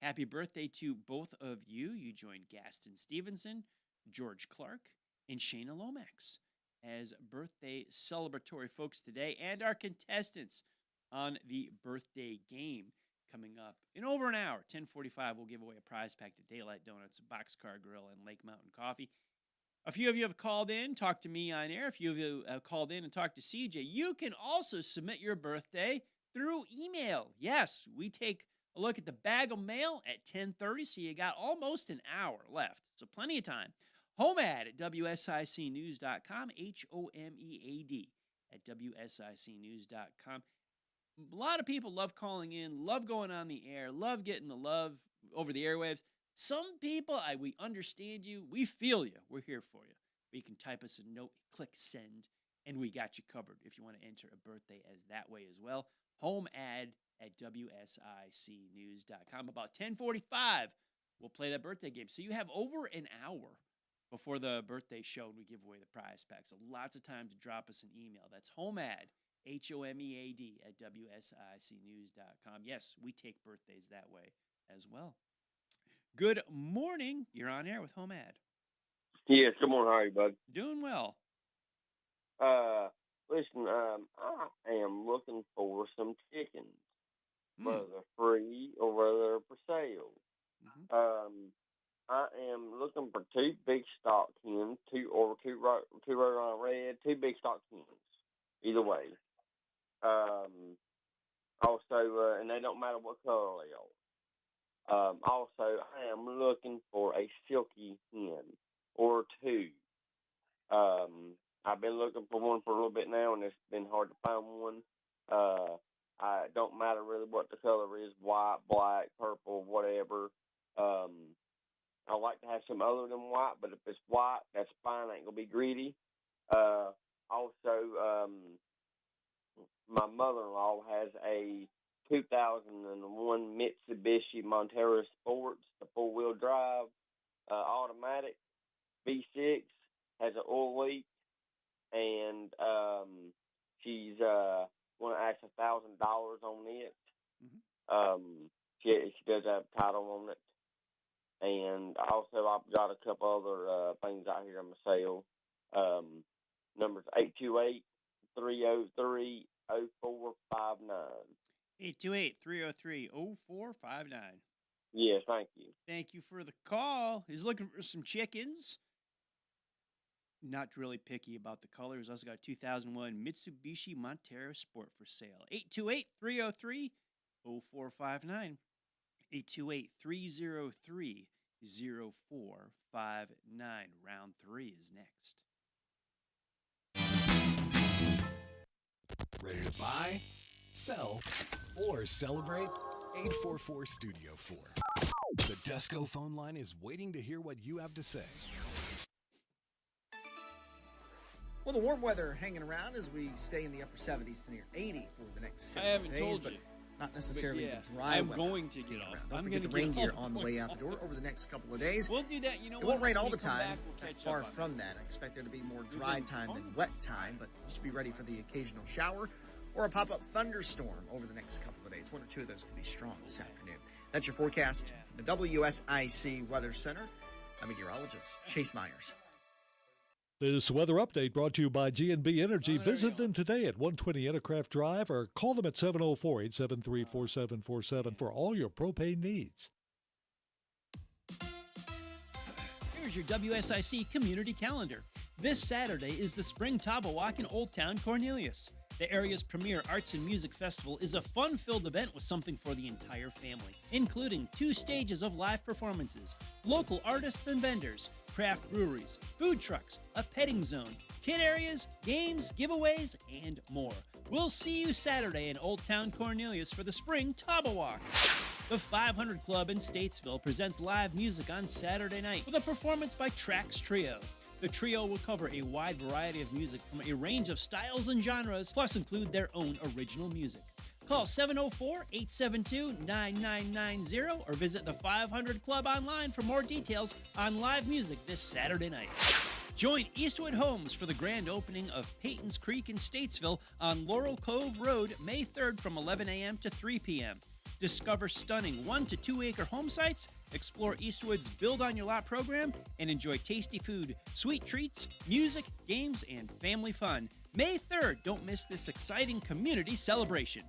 Speaker 2: Happy birthday to both of you. You joined Gaston Stevenson, George Clark, and Shayna Lomax as birthday celebratory folks today, and our contestants on the birthday game coming up in over an hour. 10:45, we'll give away a prize pack to Daylight Donuts, Boxcar Grill, and Lake Mountain Coffee. A few of you have called in, talked to me on air. A few of you have called in and talked to CJ. You can also submit your birthday through email. Yes, we take a look at the bag of mail at 10:30, so you got almost an hour left, so plenty of time. HomeAd at WSICnews.com, HomeAd at WSICnews.com. A lot of people love calling in, love going on the air, love getting the love over the airwaves. Some people, we understand you, we feel you, we're here for you. You can type us a note, click send, and we got you covered if you want to enter a birthday as that way as well. HomeAd at WSICnews.com. About 10:45, we'll play that birthday game. So you have over an hour before the birthday show and we give away the prize pack. So lots of time to drop us an email. That's HomeAd, HomeAd at WSICnews.com. Yes, we take birthdays that way as well. Good morning. You're on air with HomeAd.
Speaker 7: Yes, good morning. How are you, bud?
Speaker 2: Doing well.
Speaker 7: Listen, I am looking for some chickens, whether free or whether for sale. I am looking for two big stock hens, two Rhode Red, two big stock hens, either way. Also, and they don't matter what color they are. Also, I am looking for a silky hen or two. I've been looking for one for a little bit now, and it's been hard to find one. I don't matter really what the color is, white, black, purple, whatever. I like to have some other than white, but if it's white, that's fine. I ain't going to be greedy. Also, my mother-in-law has a 2001 Mitsubishi Montero Sports, the four-wheel drive, automatic, V6, has an oil leak, and she's going to ask $1,000 on it. She does have title on it. And also, I've got a couple other things out here on my sale. Number's 828-303-0459.
Speaker 2: 828-303-0459.
Speaker 7: Yes, thank you.
Speaker 2: Thank you for the call. He's looking for some chickens. Not really picky about the color. He's also got a 2001 Mitsubishi Montero Sport for sale. 828-303-0459. 828-303-0459. Round 3 is next.
Speaker 4: Ready to buy, sell, or celebrate? 844 Studio 4. The Desco phone line is waiting to hear what you have to say.
Speaker 5: Well, the warm weather hanging around as we stay in the upper 70s to near 80 for the next
Speaker 2: I
Speaker 5: several
Speaker 2: haven't
Speaker 5: days,
Speaker 2: told
Speaker 5: but
Speaker 2: you.
Speaker 5: not necessarily
Speaker 2: But
Speaker 5: the dry
Speaker 2: I'm
Speaker 5: weather.
Speaker 2: going to get off.
Speaker 5: Don't
Speaker 2: I'm
Speaker 5: forget the
Speaker 2: gonna
Speaker 5: rain
Speaker 2: get
Speaker 5: gear
Speaker 2: off
Speaker 5: on the way out the door over the next couple of days.
Speaker 2: We'll do that. You know
Speaker 5: It
Speaker 2: what?
Speaker 5: won't rain
Speaker 2: When
Speaker 5: all
Speaker 2: we
Speaker 5: the
Speaker 2: come
Speaker 5: time.
Speaker 2: back, we'll
Speaker 5: In fact,
Speaker 2: catch
Speaker 5: far
Speaker 2: up on
Speaker 5: from that. I expect there to be more
Speaker 2: We've
Speaker 5: dry
Speaker 2: been
Speaker 5: time than
Speaker 2: on.
Speaker 5: wet time, but just be ready for the occasional shower or a pop-up thunderstorm over the next couple of days. One or two of those could be strong this afternoon. That's your forecast. The WSIC Weather Center. I'm meteorologist Chase Myers.
Speaker 8: This weather update brought to you by G&B Energy. Visit them today at 120 Intercraft Drive or call them at 704-873-4747 for all your propane needs.
Speaker 2: Here's your WSIC community calendar. This Saturday is the Spring Taba Walk in Old Town Cornelius. The area's premier arts and music festival is a fun-filled event with something for the entire family, including 2 stages of live performances, local artists and vendors, craft breweries, food trucks, a petting zone, kid areas, games, giveaways, and more. We'll see you Saturday in Old Town Cornelius for the Spring Taba Walk. The 500 Club in Statesville presents live music on Saturday night with a performance by Trax Trio. The trio will cover a wide variety of music from a range of styles and genres, plus include their own original music. Call 704-872-9990 or visit the 500 Club online for more details on live music this Saturday night. Join Eastwood Homes for the grand opening of Peyton's Creek in Statesville on Laurel Cove Road, May 3rd from 11 a.m. to 3 p.m. Discover stunning 1 to 2 acre home sites, explore Eastwood's Build on Your Lot program, and enjoy tasty food, sweet treats, music, games, and family fun. May 3rd, don't miss this exciting community celebration.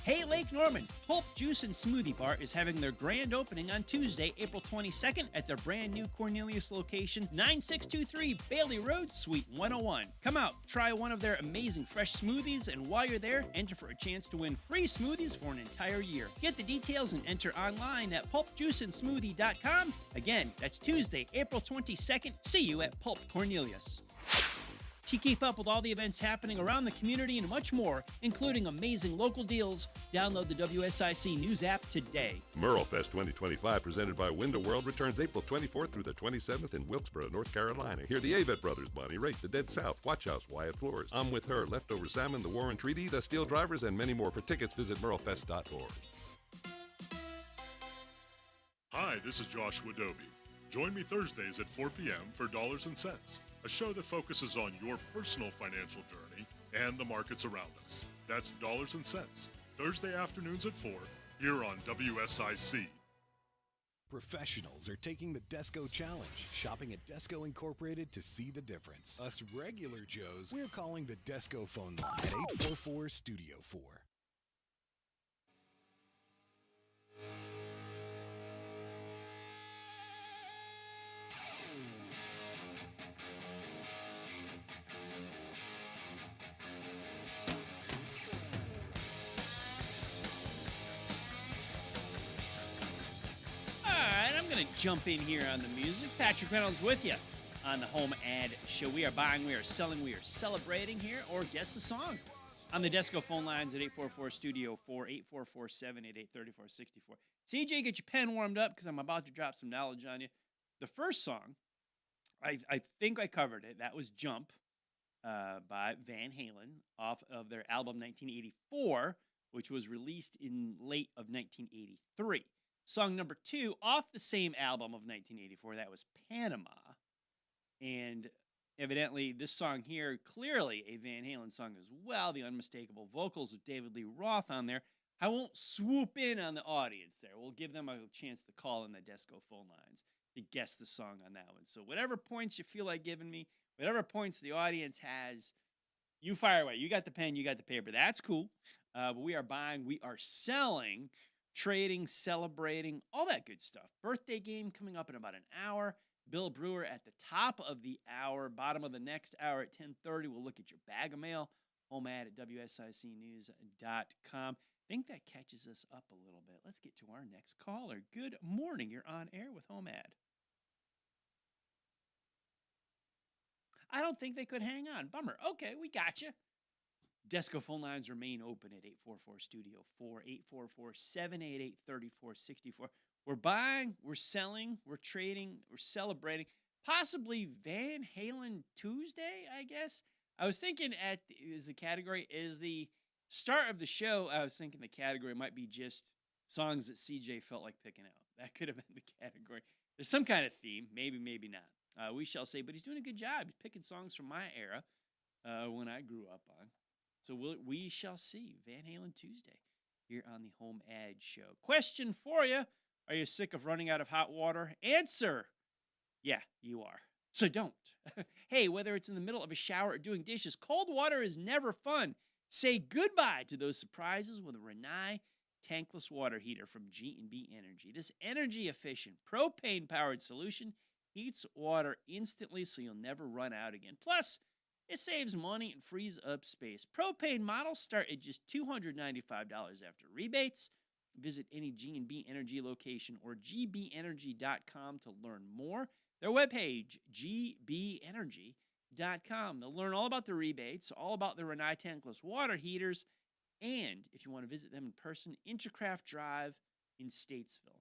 Speaker 2: Hey Lake Norman, Pulp Juice and Smoothie Bar is having their grand opening on Tuesday, April 22nd at their brand new Cornelius location, 9623 Bailey Road, Suite 101. Come out, try one of their amazing fresh smoothies, and while you're there, enter for a chance to win free smoothies for an entire year. Get the details and enter online at pulpjuiceandsmoothie.com. Again, that's Tuesday, April 22nd. See you at Pulp Cornelius. To keep up with all the events happening around the community and much more, including amazing local deals, download the WSIC News app today.
Speaker 9: Merlefest 2025, presented by Window World, returns April 24th through the 27th in Wilkesboro, North Carolina. Hear the Avett Brothers, Bonnie Raitt, The Dead South, Watch House, Wyatt Floors, I'm With Her, Leftover Salmon, The Warren Treaty, The Steel Drivers, and many more. For tickets, visit merlefest.org.
Speaker 18: Hi, this is Joshua Doby. Join me Thursdays at 4 p.m. for Dollars and Cents, a show that focuses on your personal financial journey and the markets around us. That's Dollars and Cents, Thursday afternoons at 4, here on WSIC.
Speaker 4: Professionals are taking the Desco Challenge, shopping at Desco Incorporated to see the difference. Us regular Joes, we're calling the Desco phone line at 844 Studio 4.
Speaker 2: to jump in here on the music. Patrick Reynolds with you on the HomeAd Show. We are buying, we are selling, we are celebrating here, or guess the song. On the Desco phone lines at 844-STUDIO-4, 844-788-3464. CJ, get your pen warmed up because I'm about to drop some knowledge on you. The first song, I think I covered it. That was Jump by Van Halen off of their album 1984, which was released in late of 1983. Song number 2 off the same album of 1984, that was Panama. And evidently, this song here, clearly a Van Halen song as well. The unmistakable vocals of David Lee Roth on there. I won't swoop in on the audience there. We'll give them a chance to call in the Desco phone lines to guess the song on that one. So whatever points you feel like giving me, whatever points the audience has, you fire away. You got the pen, you got the paper. That's cool. But we are buying, we are selling, trading, celebrating, all that good stuff. Birthday game coming up in about an hour. Bill Brewer at the top of the hour, bottom of the next hour at 10:30. We'll look at your bag of mail, HomeAd at WSICnews.com. I think that catches us up a little bit. Let's get to our next caller. Good morning. You're on air with HomeAd. I don't think they could hang on. Bummer. Okay, we got you. Desco phone lines remain open at 844-STUDIO-4, 844-788-3464. We're buying, we're selling, we're trading, we're celebrating. Possibly Van Halen Tuesday, I guess. I was thinking is the start of the show, I was thinking the category might be just songs that CJ felt like picking out. That could have been the category. There's some kind of theme, maybe, maybe not. We shall say, but he's doing a good job. He's picking songs from my era when I grew up on. So we shall see. Van Halen Tuesday here on the HomeAd Show. Question for you. Are you sick of running out of hot water? Answer. Yeah, you are. So don't. Hey, whether it's in the middle of a shower or doing dishes, cold water is never fun. Say goodbye to those surprises with a Rinnai tankless water heater from G&B Energy. This energy-efficient, propane-powered solution heats water instantly so you'll never run out again. Plus, it saves money and frees up space. Propane models start at just $295 after rebates. Visit any G&B Energy location or gbenergy.com to learn more. Their webpage, gbenergy.com. They'll learn all about the rebates, all about the Rinnai tankless water heaters, and if you want to visit them in person, Intercraft Drive in Statesville.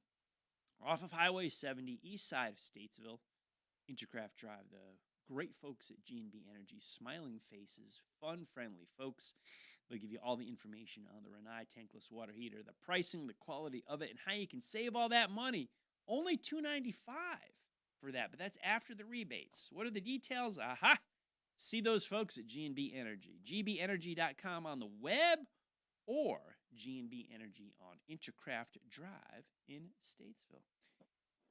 Speaker 2: Off of Highway 70, east side of Statesville, Intercraft Drive, the great folks at G&B Energy, smiling faces, fun, friendly folks. They'll give you all the information on the Rinnai tankless water heater, the pricing, the quality of it, and how you can save all that money. Only $295 for that, but that's after the rebates. What are the details? Aha! See those folks at G&B Energy. gbenergy.com on the web or G&B Energy on Intercraft Drive in Statesville.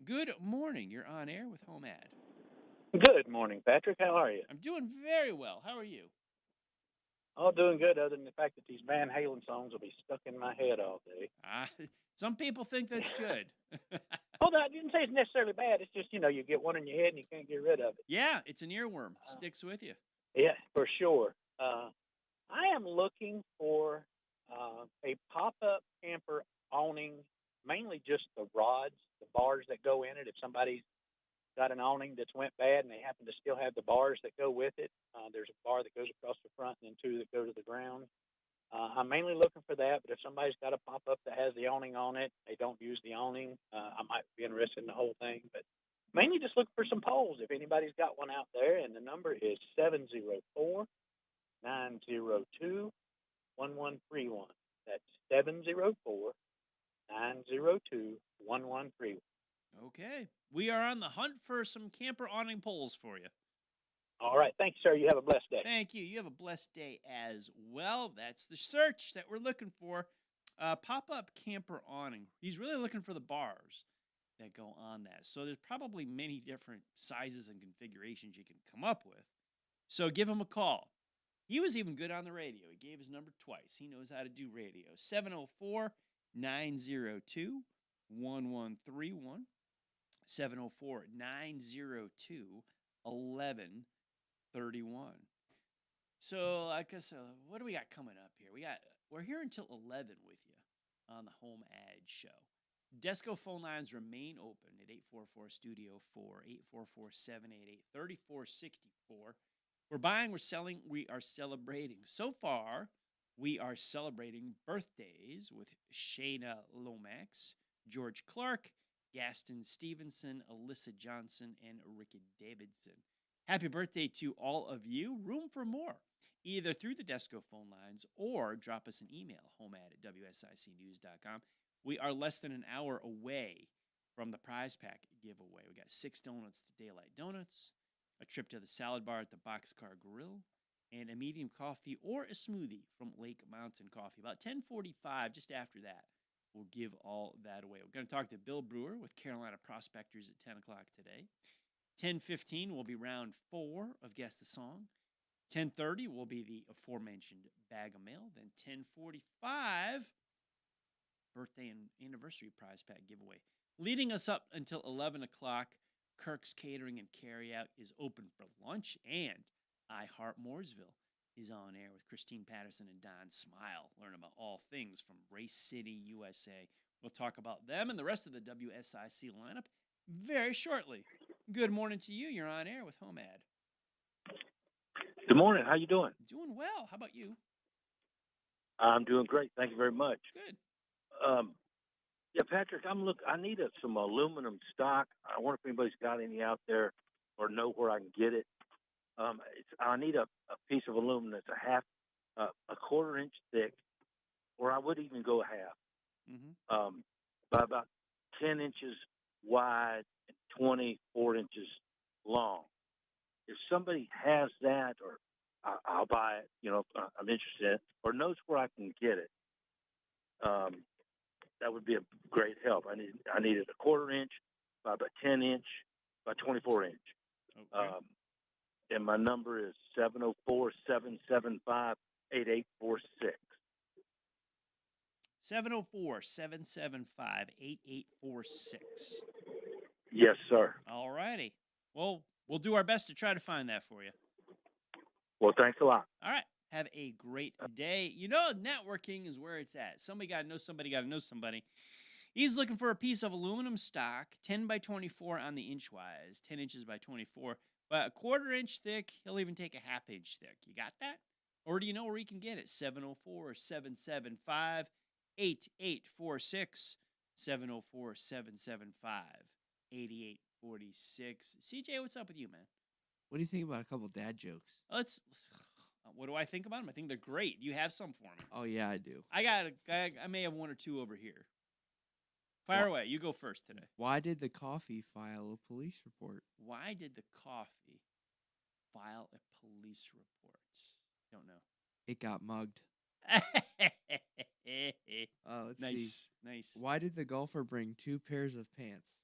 Speaker 2: Good morning. You're on air with HomeAd.
Speaker 10: Good morning, Patrick. How are you?
Speaker 2: I'm doing very well. How are you?
Speaker 10: Oh, doing good, other than the fact that these Van Halen songs will be stuck in my head all day.
Speaker 2: Some people think that's good.
Speaker 10: Oh, no, I didn't say it's necessarily bad. It's just, you get one in your head and you can't get rid of it.
Speaker 2: Yeah, it's an earworm. Sticks with you.
Speaker 10: Yeah, for sure. I am looking for a pop-up camper awning, mainly just the rods, the bars that go in it. If somebody's got an awning that's went bad and they happen to still have the bars that go with it, there's a bar that goes across the front and then two that go to the ground. I'm mainly looking for that, but if somebody's got a pop-up that has the awning on it, they don't use the awning, I might be interested in the whole thing. But mainly just look for some poles if anybody's got one out there, and the number is 704-902-1131. That's 704-902-1131.
Speaker 2: Okay. We are on the hunt for some camper awning poles for you.
Speaker 10: All right. Thank you, sir. You have a blessed day.
Speaker 2: Thank you. You have a blessed day as well. That's the search that we're looking for. Pop-up camper awning. He's really looking for the bars that go on that. So there's probably many different sizes and configurations you can come up with. So give him a call. He was even good on the radio. He gave his number twice. He knows how to do radio. 704-902-1131. 704-902-1131. So, like I said, what do we got coming up here? We're here until 11 with you on the HomeAd Show. Desco phone lines remain open at 844-STUDIO-4, 844-788-3464. We're buying, we're selling, we are celebrating. So far, we are celebrating birthdays with Shayna Lomax, George Clark, Gaston Stevenson, Alyssa Johnson, and Ricky Davidson. Happy birthday to all of you. Room for more, either through the Desco phone lines or drop us an email, HomeAd@WSICnews.com. We are less than an hour away from the prize pack giveaway. We got 6 donuts to Daylight Donuts, a trip to the salad bar at the Boxcar Grill, and a medium coffee or a smoothie from Lake Mountain Coffee. About 10:45, just after that, we'll give all that away. We're going to talk to Bill Brewer with Carolina Prospectors at 10 o'clock today. 10:15 will be round 4 of Guess the Song. 10:30 will be the aforementioned Bag of Mail. Then 10:45, birthday and anniversary prize pack giveaway. Leading us up until 11 o'clock, Kirk's Catering and Carryout is open for lunch, and I Heart Mooresville is on air with Christine Patterson and Don Smile. Learn about all things from Race City, USA. We'll talk about them and the rest of the WSIC lineup very shortly. Good morning to you. You're on air with HomeAd.
Speaker 11: Good morning. How you doing?
Speaker 2: Doing well. How about you?
Speaker 11: I'm doing great. Thank you very much.
Speaker 2: Good.
Speaker 11: Yeah, Patrick, I need some aluminum stock. I wonder if anybody's got any out there or know where I can get it. I need a piece of aluminum that's a quarter-inch thick, or I would even go half, by about 10 inches wide and 24 inches long. If somebody has that, or I'll buy it, if I'm interested in it, or knows where I can get it, that would be a great help. I needed a quarter-inch by about 10-inch by 24-inch.
Speaker 2: Okay.
Speaker 11: And my number is 704-775-8846.
Speaker 2: 704-775-8846.
Speaker 11: Yes, sir.
Speaker 2: All righty. Well, we'll do our best to try to find that for you.
Speaker 11: Well, thanks a lot.
Speaker 2: All right. Have a great day. Networking is where it's at. Somebody got to know somebody, got to know somebody. He's looking for a piece of aluminum stock, 10 by 24 on the inch-wise, 10 inches by 24, but a quarter-inch thick. He'll even take a half-inch thick. You got that? Or do you know where he can get it? 704-775-8846, 704-775-8846. CJ, what's up with you, man?
Speaker 12: What do you think about a couple dad jokes?
Speaker 2: What do I think about them? I think they're great. You have some for me.
Speaker 12: Oh, yeah, I do.
Speaker 2: I may have one or two over here. Fire away. You go first today.
Speaker 12: Why did the coffee file a police report?
Speaker 2: Why did the coffee file a police report? Don't know.
Speaker 12: It got mugged. Let's see.
Speaker 2: Nice.
Speaker 12: Why did the golfer bring 2 pairs of pants?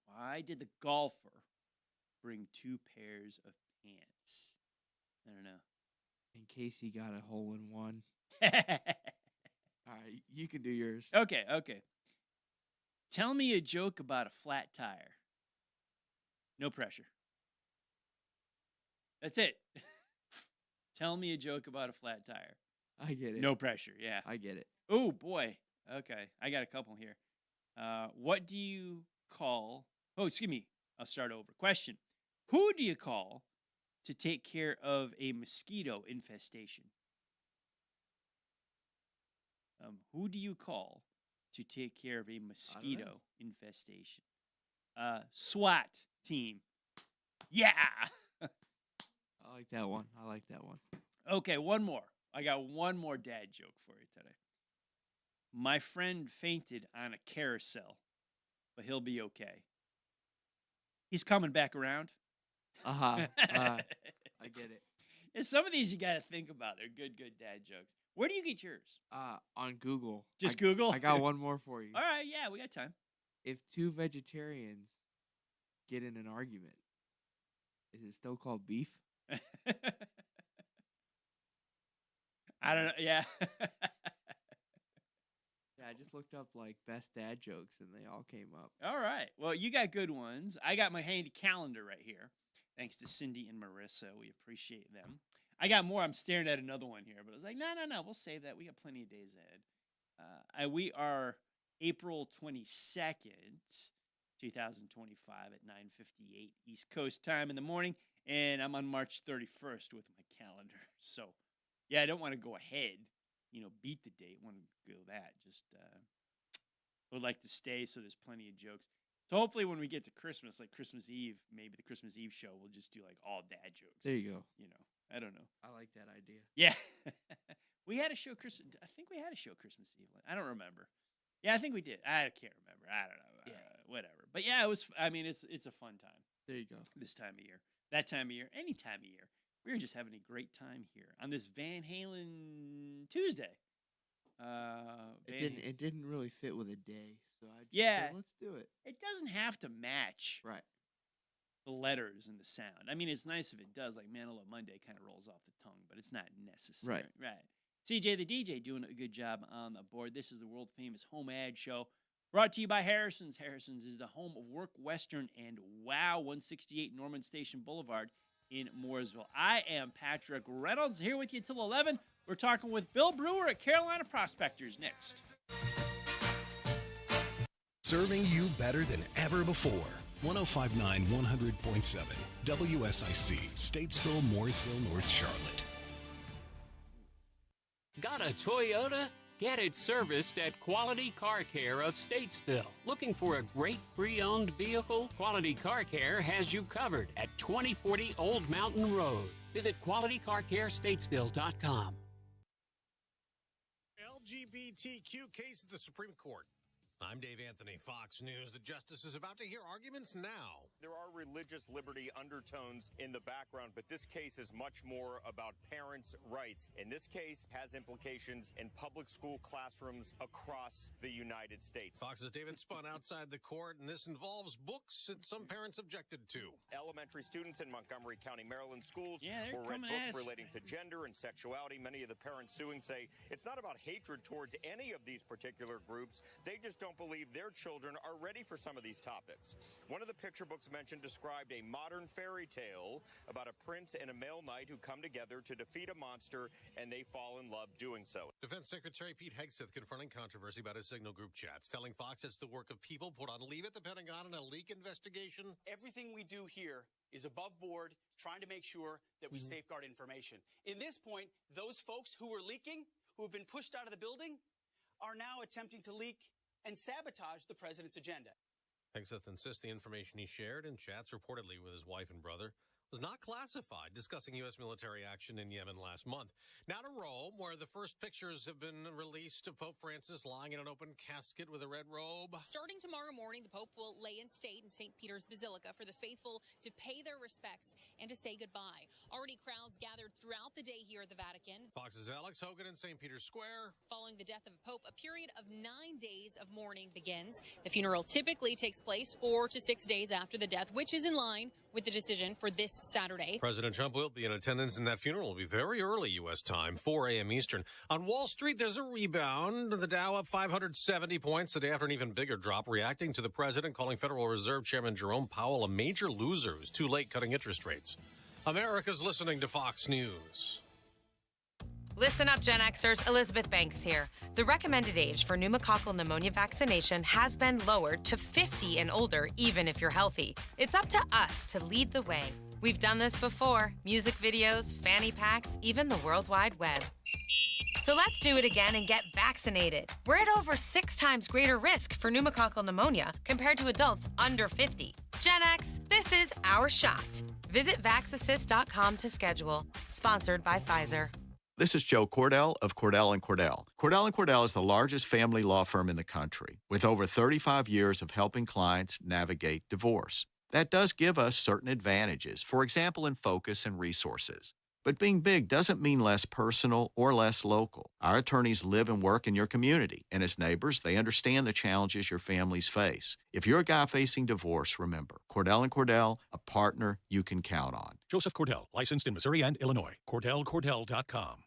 Speaker 2: Why did the golfer bring 2 pairs of pants? I don't know.
Speaker 12: In case he got a hole in one. All right, you can do yours.
Speaker 2: Okay. Tell me a joke about a flat tire. No pressure. That's it. Tell me a joke about a flat tire.
Speaker 12: I get it.
Speaker 2: No pressure, yeah.
Speaker 12: I get it.
Speaker 2: Oh, boy. Okay, I got a couple here. What do you call... Oh, excuse me. I'll start over. Question. Who do you call to take care of a mosquito infestation? Who do you call to take care of a mosquito infestation? SWAT team. Yeah.
Speaker 12: I like that one.
Speaker 2: Okay, one more. I got one more dad joke for you today. My friend fainted on a carousel, but he'll be okay. He's coming back around.
Speaker 12: I get it.
Speaker 2: And some of these you got to think about. They're good dad jokes. Where do you get yours?
Speaker 12: On Google.
Speaker 2: Just Google?
Speaker 12: I got one more for you.
Speaker 2: All right, yeah, we got time.
Speaker 12: If 2 vegetarians get in an argument, is it still called beef?
Speaker 2: I don't know. Yeah.
Speaker 12: Yeah, I just looked up best dad jokes and they all came up.
Speaker 2: All right. Well, you got good ones. I got my handy calendar right here. Thanks to Cindy and Marissa. We appreciate them. I got more. I'm staring at another one here, but I was like, no. We'll save that. We got plenty of days ahead. We are April 22nd. 2025 at 9:58 East Coast time in the morning, and I'm on March 31st with my calendar. So, yeah, I don't want to go ahead, beat the date. Want to go that. Just would like to stay so there's plenty of jokes. So hopefully when we get to Christmas, like Christmas Eve, maybe the Christmas Eve show, we'll just do like all dad jokes.
Speaker 12: There you go.
Speaker 2: I don't know.
Speaker 12: I like that idea.
Speaker 2: Yeah. We had a show I think we had a show Christmas Eve. I don't remember. Yeah, I think we did. I can't remember. I don't know. Whatever. But yeah, it was. I mean, it's a fun time.
Speaker 12: There you go.
Speaker 2: This time of year, that time of year, any time of year, we were just having a great time here on this Van Halen Tuesday.
Speaker 12: It didn't really fit with a day, so I just
Speaker 2: Yeah.
Speaker 12: said, let's do it.
Speaker 2: It doesn't have to match
Speaker 12: Right.
Speaker 2: the letters and the sound. I mean, it's nice if it does. Like Manilow Monday kind of rolls off the tongue, but it's not necessary. Right. CJ the DJ doing a good job on the board. This is the world famous HomeAd Show, brought to you by Harrison's. Harrison's is the home of Work Western and Wow 168 Norman Station Boulevard in Mooresville. I am Patrick Reynolds here with you till 11. We're talking with Bill Brewer at Carolina Prospectors next.
Speaker 4: Serving you better than ever before. 1059 100.7 WSIC, Statesville, Mooresville, North Charlotte.
Speaker 13: Got a Toyota? Get it serviced at Quality Car Care of Statesville. Looking for a great pre-owned vehicle? Quality Car Care has you covered at 2040 Old Mountain Road. Visit QualityCarCareStatesville.com.
Speaker 14: LGBTQ case at the Supreme Court. I'm Dave Anthony, Fox News. The justice is about to hear arguments now.
Speaker 15: There are religious liberty undertones in the background, but this case is much more about parents' rights. And this case has implications in public school classrooms across the United States.
Speaker 14: Fox's David spun outside the court, and this involves books that some parents objected to.
Speaker 15: Elementary students in Montgomery County, Maryland schools
Speaker 2: they're
Speaker 15: will read
Speaker 2: coming
Speaker 15: books
Speaker 2: at us.
Speaker 15: relating to gender and sexuality. Many of the parents suing say it's not about hatred towards any of these particular groups. They just don't believe their children are ready for some of these topics. One of the picture books mentioned described a modern fairy tale about a prince and a male knight who come together to defeat a monster, and they fall in love doing so.
Speaker 14: Defense Secretary Pete Hegseth confronting controversy about his Signal group chats, telling Fox it's the work of people put on leave at the Pentagon in a leak investigation.
Speaker 16: Everything we do here is above board, trying to make sure that we safeguard information. In this point, those folks who were leaking, who have been pushed out of the building, are now attempting to leak and sabotage the president's agenda.
Speaker 14: Hegseth insists the information he shared in chats reportedly with his wife and brother was not classified, discussing U.S. military action in Yemen last month. Now to Rome, where the first pictures have been released of Pope Francis lying in an open casket with a red robe.
Speaker 17: Starting tomorrow morning, the Pope will lay in state in St. Peter's Basilica for the faithful to pay their respects and to say goodbye. Already crowds gathered throughout the day here at the Vatican.
Speaker 14: Fox's Alex Hogan in St. Peter's Square.
Speaker 17: Following the death of a pope, a period of 9 days of mourning begins. The funeral typically takes place 4 to 6 days after the death, which is in line with the decision for this Saturday.
Speaker 14: President Trump will be in attendance, and that funeral will be very early U.S. time, 4 a.m. Eastern. On Wall Street, there's a rebound. The Dow up 570 points today after an even bigger drop, reacting to the president calling Federal Reserve Chairman Jerome Powell a major loser who's too late cutting interest rates. America's listening to Fox News.
Speaker 26: Listen up, Gen Xers. Elizabeth Banks here. The recommended age for pneumococcal pneumonia vaccination has been lowered to 50 and older, even if you're healthy. It's up to us to lead the way. We've done this before. Music videos, fanny packs, even the World Wide Web. So let's do it again and get vaccinated. We're at over 6 times greater risk for pneumococcal pneumonia compared to adults under 50. Gen X, this is our shot. Visit vaxassist.com to schedule. Sponsored by Pfizer.
Speaker 27: This is Joe Cordell of Cordell & Cordell. Cordell & Cordell is the largest family law firm in the country, with over 35 years of helping clients navigate divorce. That does give us certain advantages, for example, in focus and resources. But being big doesn't mean less personal or less local. Our attorneys live and work in your community, and as neighbors, they understand the challenges your families face. If you're a guy facing divorce, remember, Cordell & Cordell, a partner you can count on.
Speaker 28: Joseph Cordell, licensed in Missouri and Illinois. CordellCordell.com.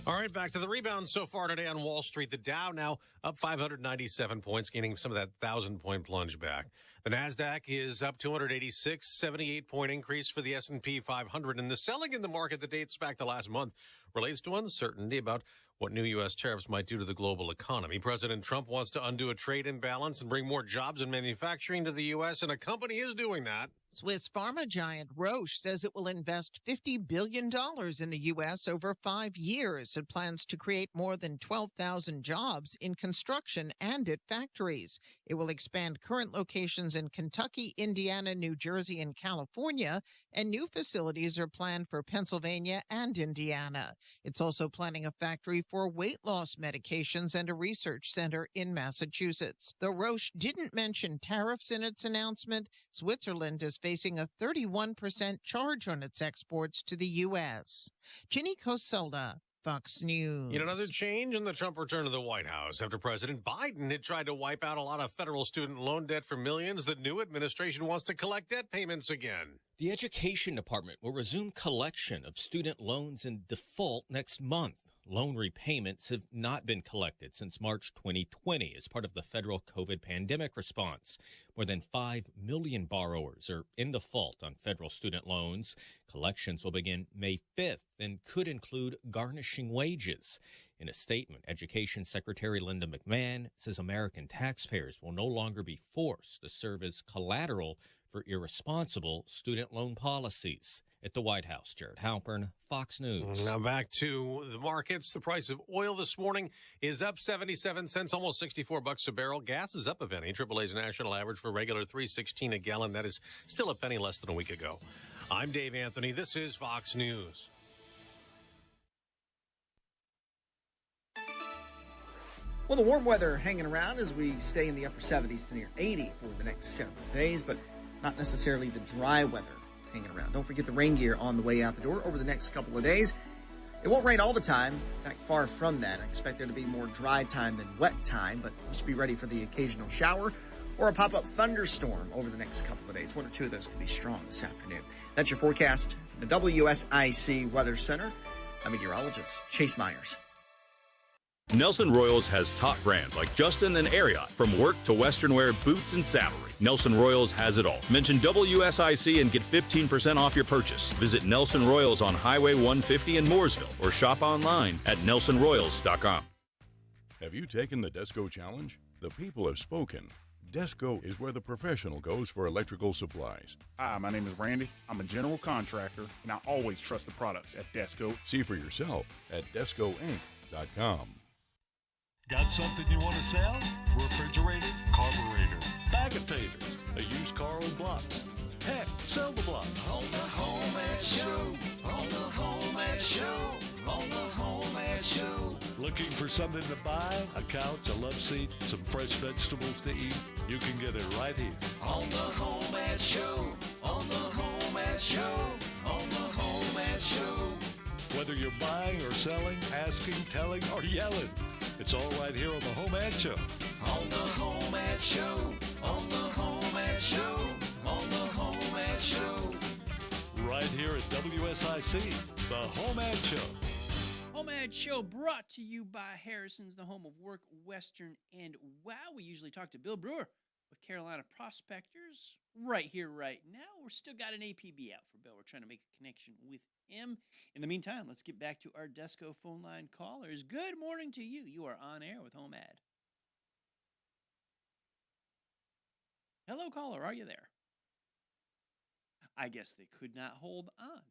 Speaker 14: All right, back to the rebound so far today on Wall Street. The Dow now up 597 points, gaining some of that 1,000-point plunge back. The Nasdaq is up 286, 78-point increase for the S&P 500. And the selling in the market that dates back to last month relates to uncertainty about what new U.S. tariffs might do to the global economy. President Trump wants to undo a trade imbalance and bring more jobs and manufacturing to the U.S., and a company is doing that.
Speaker 1: Swiss pharma giant Roche says it will invest $50 billion in the U.S. over 5 years. It plans to create more than 12,000 jobs in construction and at factories. It will expand current locations in Kentucky, Indiana, New Jersey, and California, and new facilities are planned for Pennsylvania and Indiana. It's also planning a factory for weight loss medications and a research center in Massachusetts. Though Roche didn't mention tariffs in its announcement, Switzerland is facing a 31% charge on its exports to the U.S. Ginny Cosola, Fox News.
Speaker 14: Yet another change in the Trump return to the White House. After President Biden had tried to wipe out a lot of federal student loan debt for millions, the new administration wants to collect debt payments again.
Speaker 3: The Education Department will resume collection of student loans in default next month. Loan repayments have not been collected since March 2020 as part of the federal COVID pandemic response. More than 5 million borrowers are in default on federal student loans. Collections will begin May 5th and could include garnishing wages. In a statement, Education Secretary Linda McMahon says American taxpayers will no longer be forced to serve as collateral for irresponsible student loan policies. At the White House, Jared Halpern, Fox News.
Speaker 14: Now back to the markets. The price of oil this morning is up 77 cents, almost $64 a barrel. Gas is up a penny. AAA's national average for regular $3.16 a gallon. That is still a penny less than a week ago. I'm Dave Anthony. This is Fox News.
Speaker 5: Well, the warm weather hanging around as we stay in the upper 70s to near 80 for the next several days, but not necessarily the dry weather hanging around. Don't forget the rain gear on the way out the door over the next couple of days. It won't rain all the time. In fact, far from that. I expect there to be more dry time than wet time, but just be ready for the occasional shower or a pop-up thunderstorm over the next couple of days. 1 or 2 of those could be strong this afternoon. That's your forecast. The WSIC Weather Center. I'm meteorologist Chase Myers.
Speaker 19: Nelson Royals has top brands like Justin and Ariat, from work to western wear, boots and saddlery. Nelson Royals has it all. Mention WSIC and get 15% off your purchase. Visit Nelson Royals on Highway 150 in Mooresville or shop online at nelsonroyals.com.
Speaker 18: Have you taken the Desco Challenge? The people have spoken. Desco is where the professional goes for electrical supplies.
Speaker 20: Hi, my name is Randy. I'm a general contractor, and I always trust the products at Desco.
Speaker 18: See for yourself at descoinc.com.
Speaker 8: Got something you want to sell? Refrigerator, carburetor, bag of taters, a used car on blocks. Heck, sell the block.
Speaker 21: On the HomeAd Show, on the HomeAd Show, on the HomeAd Show.
Speaker 8: Looking for something to buy? A couch, a love seat, some fresh vegetables to eat? You can get it right here.
Speaker 21: On the HomeAd Show, on the HomeAd Show, on the HomeAd Show.
Speaker 8: Whether you're buying or selling, asking, telling, or yelling, it's all right here on the HomeAd Show.
Speaker 21: On the HomeAd Show, on the HomeAd Show, on the HomeAd Show.
Speaker 8: Right here at WSIC, the HomeAd Show.
Speaker 2: HomeAd Show brought to you by Harrison's, the home of work, Western, and wow. We usually talk to Bill Brewer with Carolina Prospectors right here, right now. We're still got an APB out for Bill. We're trying to make a connection with him. In the meantime, let's get back to our Desco phone line callers. Good morning to you. You are on air with HomeAd. Hello, caller. Are you there? I guess they could not hold on.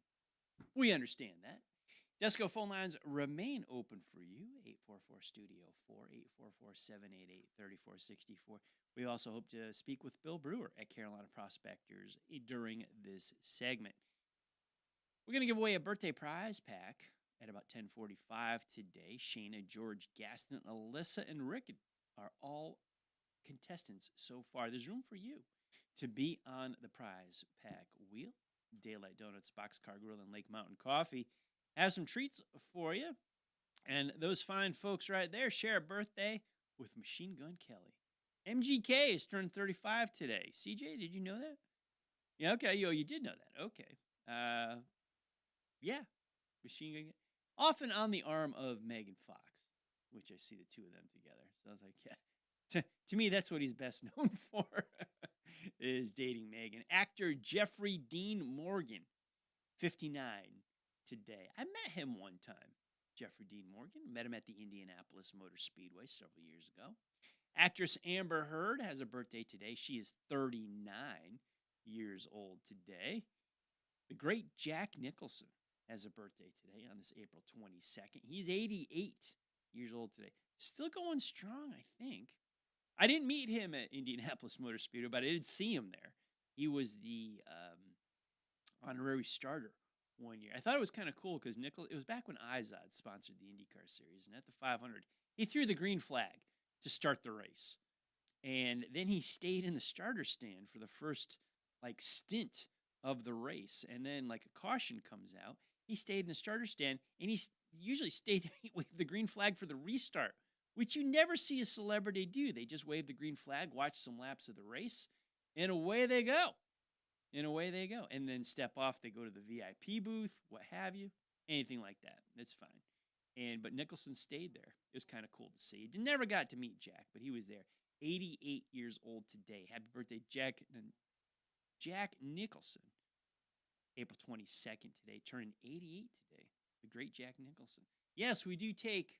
Speaker 2: We understand that. Desco phone lines remain open for you. 844-STUDIO-4, 844-788-3464. We also hope to speak with Bill Brewer at Carolina Prospectors during this segment. We're going to give away a birthday prize pack at about 10:45 today. Shayna, George, Gaston, Alyssa, and Rick are all contestants so far. There's room for you to be on the prize pack wheel. Daylight Donuts, Boxcar Grill, and Lake Mountain Coffee have some treats for you. And those fine folks right there share a birthday with Machine Gun Kelly. MGK is turned 35 today. CJ, did you know that? Yeah, okay. You did know that. Okay. Yeah. Machine Gun, often on the arm of Megan Fox, which I see the two of them together. So I was like, yeah. To me, that's what he's best known for, is dating Megan. Actor Jeffrey Dean Morgan, 59 today. I met him one time. Jeffrey Dean Morgan. Met him at the Indianapolis Motor Speedway several years ago. Actress Amber Heard has a birthday today. She is 39 years old today. The great Jack Nicholson has a birthday today on this April 22nd. He's 88 years old today. Still going strong, I think. I didn't meet him at Indianapolis Motor Speedway, but I did see him there. He was the honorary starter one year. I thought it was kind of cool because it was back when Izod sponsored the IndyCar series, and at the 500, he threw the green flag to start the race. And then he stayed in the starter stand for the first stint of the race. And then a caution comes out. He stayed in the starter stand, and he usually stayed with the green flag for the restart, which you never see a celebrity do. They just wave the green flag, watch some laps of the race, and away they go. And then step off. They go to the VIP booth, what have you, anything like that. That's fine. But Nicholson stayed there. It was kind of cool to see. Never got to meet Jack, but he was there. 88 years old today. Happy birthday, Jack Nicholson. April 22nd today, turning 88 today. The great Jack Nicholson. Yes, we do take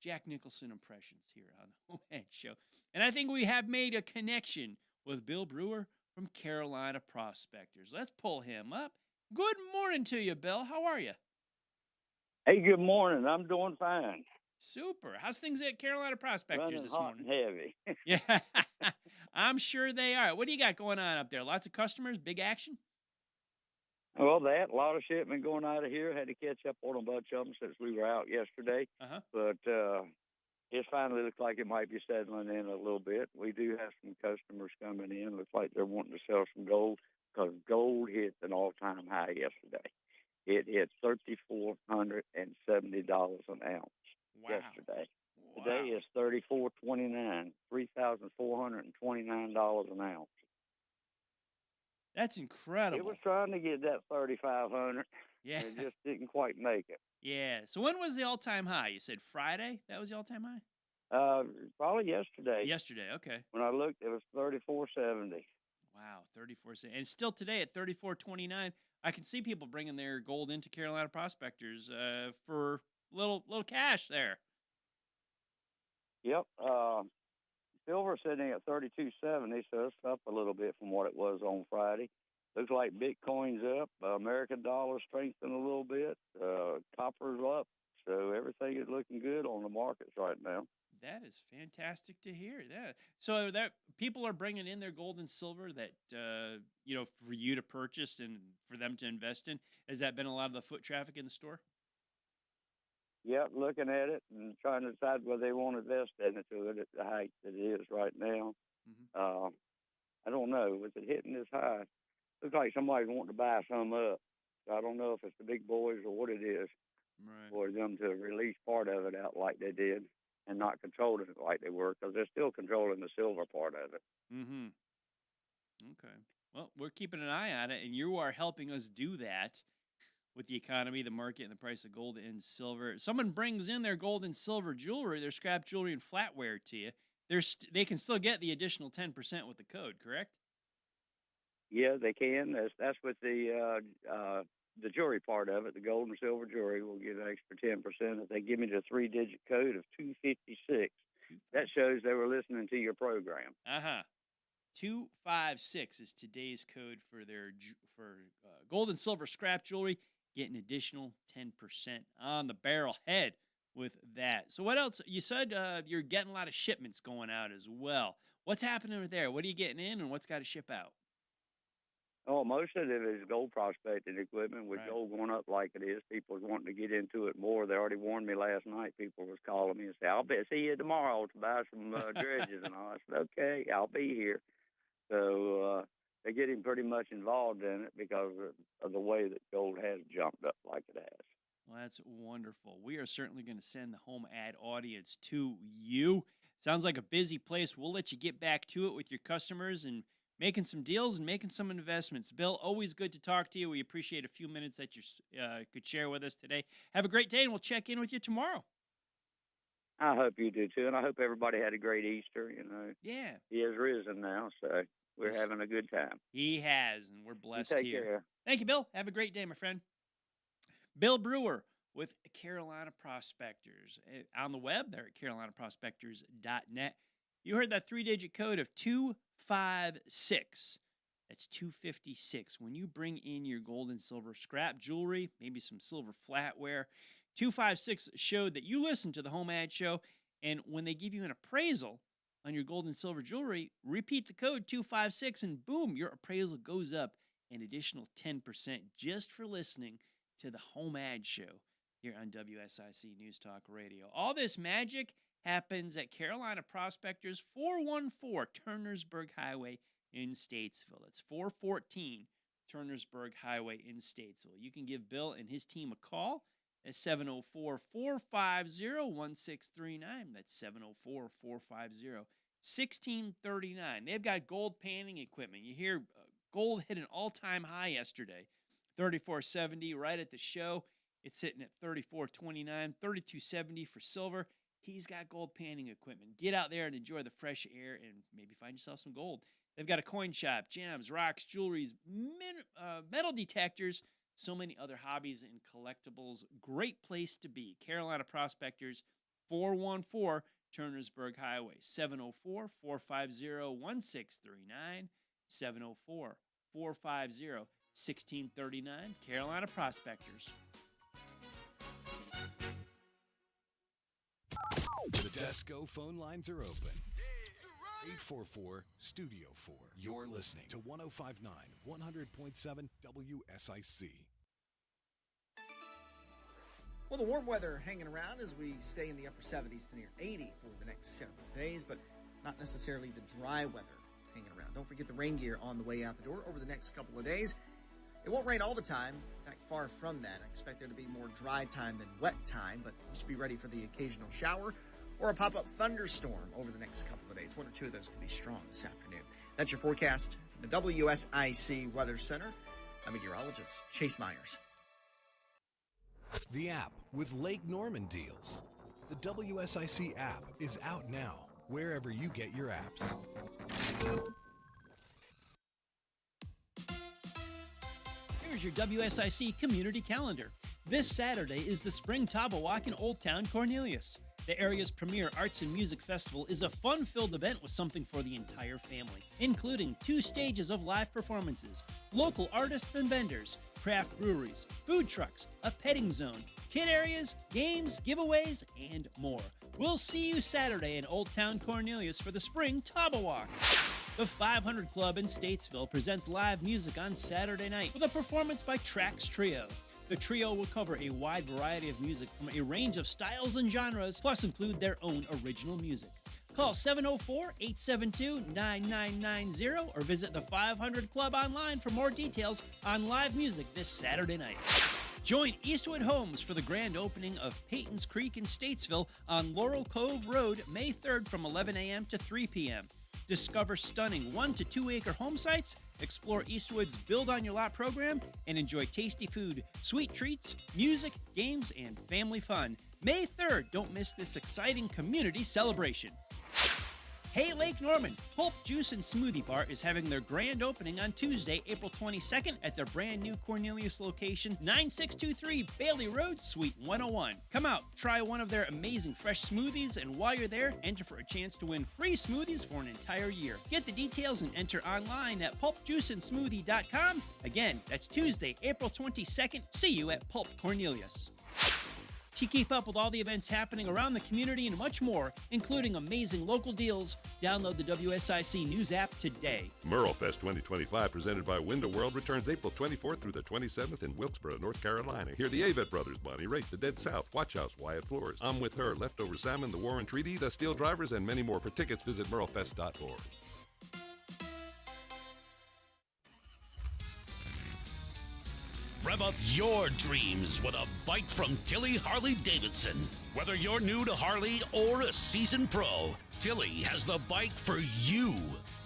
Speaker 2: Jack Nicholson impressions here on the HomeAd Show. And I think we have made a connection with Bill Brewer from Carolina Prospectors. Let's pull him up. Good morning to you, Bill. How are you?
Speaker 6: Hey, good morning. I'm doing fine.
Speaker 2: Super. How's things at Carolina Prospectors
Speaker 6: Running
Speaker 2: this
Speaker 6: hot
Speaker 2: morning?
Speaker 6: and heavy.
Speaker 2: Yeah, I'm sure they are. What do you got going on up there? Lots of customers, big action?
Speaker 6: Well, a lot of shipment going out of here. Had to catch up on a bunch of them since we were out yesterday.
Speaker 2: Uh-huh.
Speaker 6: But it finally looks like it might be settling in a little bit. We do have some customers coming in. Looks like they're wanting to sell some gold because gold hit an all-time high yesterday. It hit $3,470 an ounce yesterday.
Speaker 2: Wow.
Speaker 6: Today is $3,429, $3,429 an ounce.
Speaker 2: That's incredible.
Speaker 6: It was trying to get that 3,500.
Speaker 2: Yeah.
Speaker 6: And it just didn't quite make it.
Speaker 2: Yeah. So when was the all-time high? You said Friday? That was the all-time high?
Speaker 6: Probably yesterday.
Speaker 2: Yesterday, okay.
Speaker 6: When I looked, it was 3,470.
Speaker 2: Wow, 34 cents. And still today at 34.29, I can see people bringing their gold into Carolina Prospectors for little cash there.
Speaker 6: Yep. Silver sitting at 32.70, so it's up a little bit from what it was on Friday. Looks like Bitcoin's up, American dollar strengthened a little bit, copper's up, so everything is looking good on the markets right now.
Speaker 2: That is fantastic to hear. Yeah. So that people are bringing in their gold and silver that for you to purchase and for them to invest in. Has that been a lot of the foot traffic in the store?
Speaker 6: Yep, looking at it and trying to decide whether they want to invest in it to it at the height that it is right now.
Speaker 2: Mm-hmm.
Speaker 6: I don't know. With it hitting this high, looks like somebody's wanting to buy some up. I don't know if it's the big boys or what it is for them to release part of it out like they did and not controlling it like they were, because they're still controlling the silver part of it.
Speaker 2: Mm-hmm. Okay. Well, we're keeping an eye on it, and you are helping us do that with the economy, the market, and the price of gold and silver. Someone brings in their gold and silver jewelry, their scrap jewelry and flatware to you. They can still get the additional 10% with the code, correct?
Speaker 6: Yeah, they can. That's with the jewelry part of it. The gold and silver jewelry will get an extra 10% if they give me the 3-digit code of 256. That shows they were listening to your program.
Speaker 2: 256 is today's code for their gold and silver scrap jewelry. Get an additional 10% on the barrel head with that. So what else? You said you're getting a lot of shipments going out as well. What's happening over there? What are you getting in, and what's got to ship out?
Speaker 6: Oh, most of it is gold prospecting equipment. With gold going up like it is, people are wanting to get into it more. They already warned me last night. People was calling me and say, "I'll see you tomorrow to buy some dredges." And all. I said, "Okay, I'll be here." So they're getting pretty much involved in it because of the way that gold has jumped up like it has.
Speaker 2: Well, that's wonderful. We are certainly going to send the HomeAd audience to you. Sounds like a busy place. We'll let you get back to it with your customers and making some deals and making some investments. Bill, always good to talk to you. We appreciate a few minutes that you could share with us today. Have a great day, and we'll check in with you tomorrow.
Speaker 6: I hope you do, too, and I hope everybody had a great Easter.
Speaker 2: Yeah.
Speaker 6: He has risen now, so we're having a good time.
Speaker 2: He has, and we're blessed
Speaker 6: take
Speaker 2: here.
Speaker 6: Care.
Speaker 2: Thank you, Bill. Have a great day, my friend. Bill Brewer with Carolina Prospectors. On the web, they're at carolinaprospectors.net. You heard that 3-digit code of 256. That's 256. When you bring in your gold and silver scrap jewelry, maybe some silver flatware, 256 showed that you listened to the HomeAd Show, and when they give you an appraisal on your gold and silver jewelry, repeat the code 256, and boom, your appraisal goes up an additional 10% just for listening to the HomeAd Show here on WSIC News Talk Radio. All this magic happens at Carolina Prospectors, 414 Turnersburg Highway in Statesville. It's 414 Turnersburg Highway in Statesville. You can give Bill and his team a call at 704-450-1639. That's 704-450-1639. They've got gold panning equipment. You hear gold hit an all-time high yesterday, $34.70 right at the show. It's sitting at $34.29, $32.70 for silver. He's got gold panning equipment. Get out there and enjoy the fresh air and maybe find yourself some gold. They've got a coin shop, gems, rocks, jewelries, metal detectors, so many other hobbies and collectibles. Great place to be. Carolina Prospectors, 414 Turnersburg Highway, 704-450-1639, 704-450-1639, Carolina Prospectors.
Speaker 4: The Desco phone lines are open. 844-STUDIO-4. You're listening to 105.9, 100.7 WSIC.
Speaker 5: Well, the warm weather hanging around as we stay in the upper 70s to near 80 for the next several days, but not necessarily the dry weather hanging around. Don't forget the rain gear on the way out the door over the next couple of days. It won't rain all the time. In fact, far from that. I expect there to be more dry time than wet time, but just be ready for the occasional shower or a pop-up thunderstorm over the next couple of days. One or two of those could be strong this afternoon. That's your forecast from the WSIC Weather Center. I'm meteorologist Chase Myers.
Speaker 4: The app with Lake Norman deals. The WSIC app is out now, wherever you get your apps.
Speaker 2: Here's your WSIC community calendar. This Saturday is the Spring Taba Walk in Old Town Cornelius. The area's premier arts and music festival is a fun-filled event with something for the entire family, including 2 stages of live performances, local artists and vendors, craft breweries, food trucks, a petting zone, kid areas, games, giveaways, and more. We'll see you Saturday in Old Town Cornelius for the Spring Taba Walk. The 500 Club in Statesville presents live music on Saturday night with a performance by Trax Trio. The trio will cover a wide variety of music from a range of styles and genres, plus include their own original music. Call 704-872-9990 or visit the 500 Club online for more details on live music this Saturday night. Join Eastwood Homes for the grand opening of Peyton's Creek in Statesville on Laurel Cove Road, May 3rd from 11 a.m. to 3 p.m. Discover stunning 1 to 2 acre home sites, explore Eastwood's Build on Your Lot program, and enjoy tasty food, sweet treats, music, games, and family fun. May 3rd, don't miss this exciting community celebration. Hey Lake Norman, Pulp Juice and Smoothie Bar is having their grand opening on Tuesday, April 22nd at their brand new Cornelius location, 9623 Bailey Road, Suite 101. Come out, try one of their amazing fresh smoothies, and while you're there, enter for a chance to win free smoothies for an entire year. Get the details and enter online at pulpjuiceandsmoothie.com. Again, that's Tuesday, April 22nd. See you at Pulp Cornelius. To keep up with all the events happening around the community and much more, including amazing local deals, download the WSIC News app today.
Speaker 7: Merlefest 2025, presented by Window World, returns April 24th through the 27th in Wilkesboro, North Carolina. Hear the Avett Brothers, Bonnie Raitt, The Dead South, Watch House, Wyatt Floors, I'm With Her, Leftover Salmon, The Warren Treaty, The Steel Drivers, and many more. For tickets, visit merlefest.org.
Speaker 9: Rev up your dreams with a bike from Tilly Harley-Davidson. Whether you're new to Harley or a seasoned pro, Tilly has the bike for you.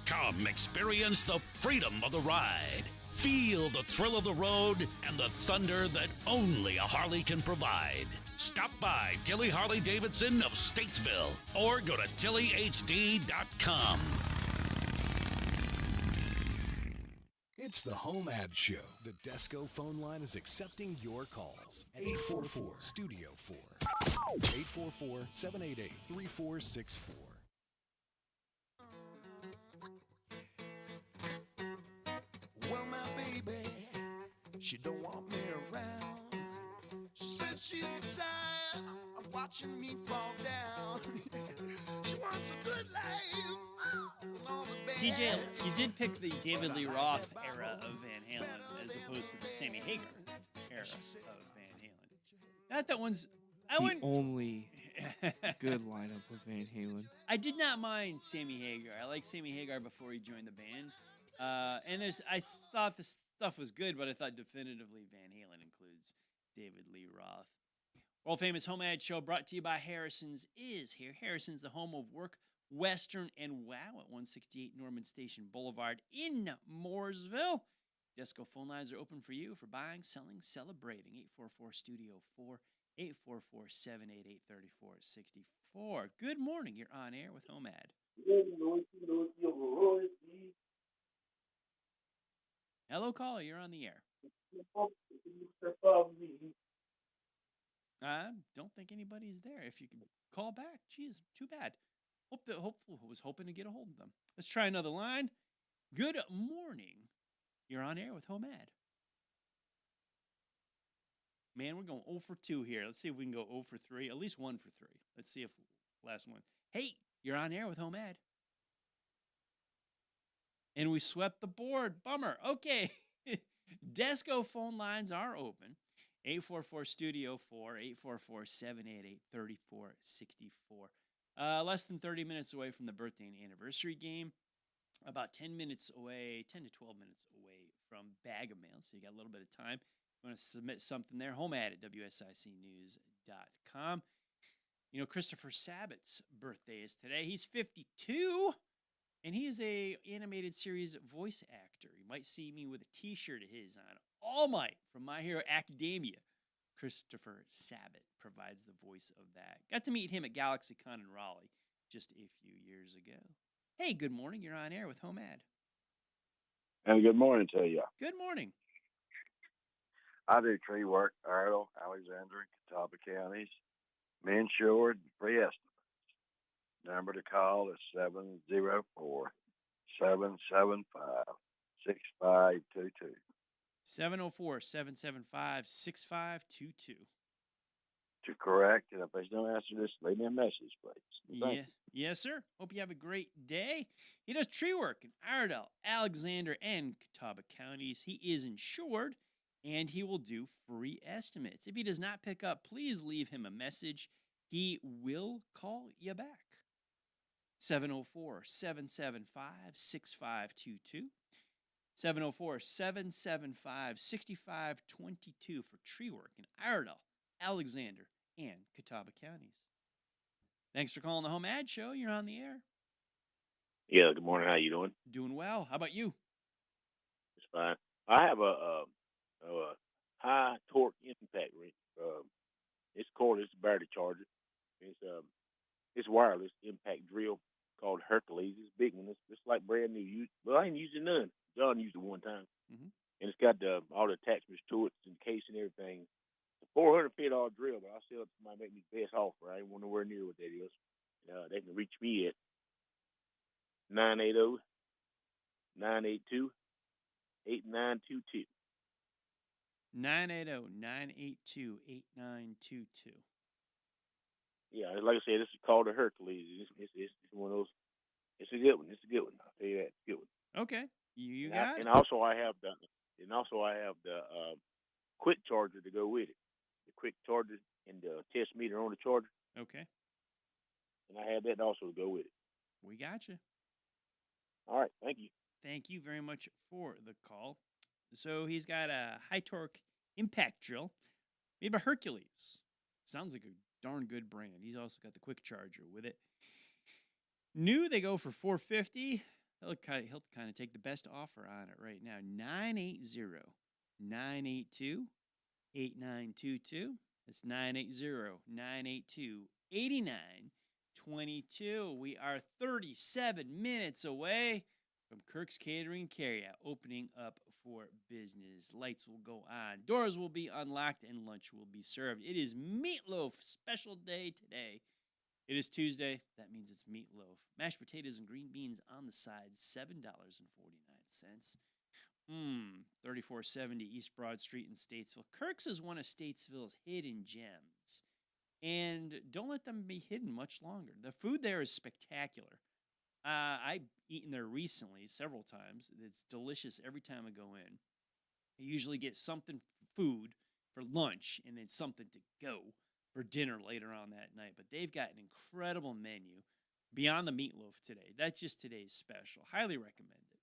Speaker 9: Come experience the freedom of the ride. Feel the thrill of the road and the thunder that only a Harley can provide. Stop by Tilly Harley-Davidson of Statesville or go to tillyhd.com.
Speaker 4: It's the HomeAd Show. The Desco phone line is accepting your calls. 844-STUDIO-4. 844-788-3464.
Speaker 21: Well, my baby, she don't want me around. She said she's tired of watching me fall down. She wants a good life.
Speaker 2: CJ, you did pick the David Lee Roth era of Van Halen as opposed to the Sammy Hagar era of Van Halen. Not that one's...
Speaker 10: only good lineup with Van Halen.
Speaker 2: I did not mind Sammy Hagar. I liked Sammy Hagar before he joined the band. I thought the stuff was good, but I thought definitively Van Halen includes David Lee Roth. World famous HomeAd Show brought to you by Harrison's is here. Harrison's, the home of work, Western, and wow at 168 Norman Station Boulevard in Mooresville. Desco phone lines are open for you for buying, selling, celebrating. 844-STUDIO-4, 844-788-3464. Good morning. You're on air with HomeAd. Hello, caller. You're on the air. I don't think anybody's there. If you can call back, geez, too bad. Was hoping to get a hold of them. Let's try another line. Good morning. You're on air with HomeAd. Man, we're going 0 for 2 here. Let's see if we can go 0 for 3. At least 1 for 3. Let's see if last one. Hey, you're on air with HomeAd. And we swept the board. Bummer. Okay. Desco phone lines are open. 844-STUDIO-4, 844-788-3464. Less than 30 minutes away from the birthday and anniversary game. About 10 minutes away, 10 to 12 minutes away from Bag of Mail. So you got a little bit of time. You want to submit something there, HomeAd at WSICnews.com. You know, Christopher Sabat's birthday is today. He's 52, and he is a animated series voice actor. You might see me with a T-shirt of his on. All Might from My Hero Academia. Christopher Sabat provides the voice of that. Got to meet him at GalaxyCon in Raleigh just a few years ago. Hey, good morning. You're on air with HomeAd.
Speaker 11: And good morning to you.
Speaker 2: Good morning.
Speaker 11: I do tree work, Iredell, Alexander, and Catawba counties. Insured, free estimates. Number to call is 704-775-6522.
Speaker 2: 704-775-6522.
Speaker 11: To correct, and if they don't answer this, leave me a message, please. Thank you.
Speaker 2: Yes, sir. Hope you have a great day. He does tree work in Iredell, Alexander, and Catawba counties. He is insured, and he will do free estimates. If he does not pick up, please leave him a message. He will call you back. 704-775-6522. 704-775-6522 for tree work in Iredell, Alexander, and Catawba counties. Thanks for calling the HomeAd Show. You're on the air.
Speaker 11: Yeah, good morning. How you doing?
Speaker 2: Doing well. How about you?
Speaker 11: It's fine. I have a high torque impact wrench. It's called, it's a battery charger. It's wireless impact drill called Hercules. It's a big one. It's like brand new. Well, I ain't using none. John used it one time.
Speaker 2: Mm-hmm.
Speaker 11: And it's got all the attachments to it, and case and everything. It's a $400 drill, but I'll sell it to somebody make me the best offer. I ain't want nowhere near what that is. They can reach me at 980-982-8922.
Speaker 2: 980-982-8922.
Speaker 11: Yeah, like I said, this is called the Hercules. It's one of those. It's a good one. It's a good one. I'll tell you that. It's a good one.
Speaker 2: Okay, you got it.
Speaker 11: And also I have the quick charger to go with it. The quick charger and the test meter on the charger.
Speaker 2: Okay.
Speaker 11: And I have that also to go with it.
Speaker 2: We got you.
Speaker 11: All right. Thank you.
Speaker 2: Thank you very much for the call. So he's got a high torque impact drill made by Hercules. Sounds like a darn good brand. He's also got the quick charger with it. New, they go for $450. He'll kind of take the best offer on it right now. 980-982-8922. That's 980-982-8922. We are 37 minutes away from Kirk's Catering and Carryout, opening up for business. Lights will go on, doors will be unlocked, and lunch will be served. It is Meatloaf special day today. It is Tuesday. That means it's meatloaf. Mashed potatoes and green beans on the side, $7.49. 3470 East Broad Street in Statesville. Kirk's is one of Statesville's hidden gems. And don't let them be hidden much longer. The food there is spectacular. I've eaten there recently several times. It's delicious every time I go in. I usually get something food for lunch and then something to go for dinner later on that night. But they've got an incredible menu beyond the meatloaf today. That's just today's special. Highly recommend it.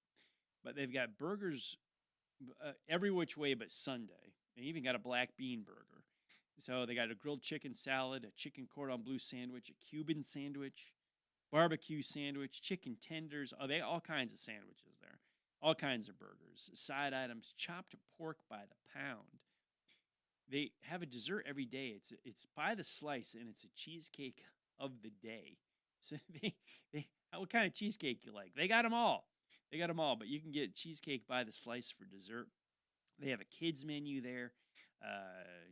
Speaker 2: But they've got burgers every which way but Sunday. They even got a black bean burger. So they got a grilled chicken salad, a chicken cordon bleu sandwich, a Cuban sandwich, barbecue sandwich, chicken tenders. Oh, they all kinds of sandwiches there. All kinds of burgers, side items, chopped pork by the pound. They have a dessert every day. It's by the slice, and it's a cheesecake of the day. So they what kind of cheesecake you like? They got them all. They got them all, but you can get cheesecake by the slice for dessert. They have a kids menu there,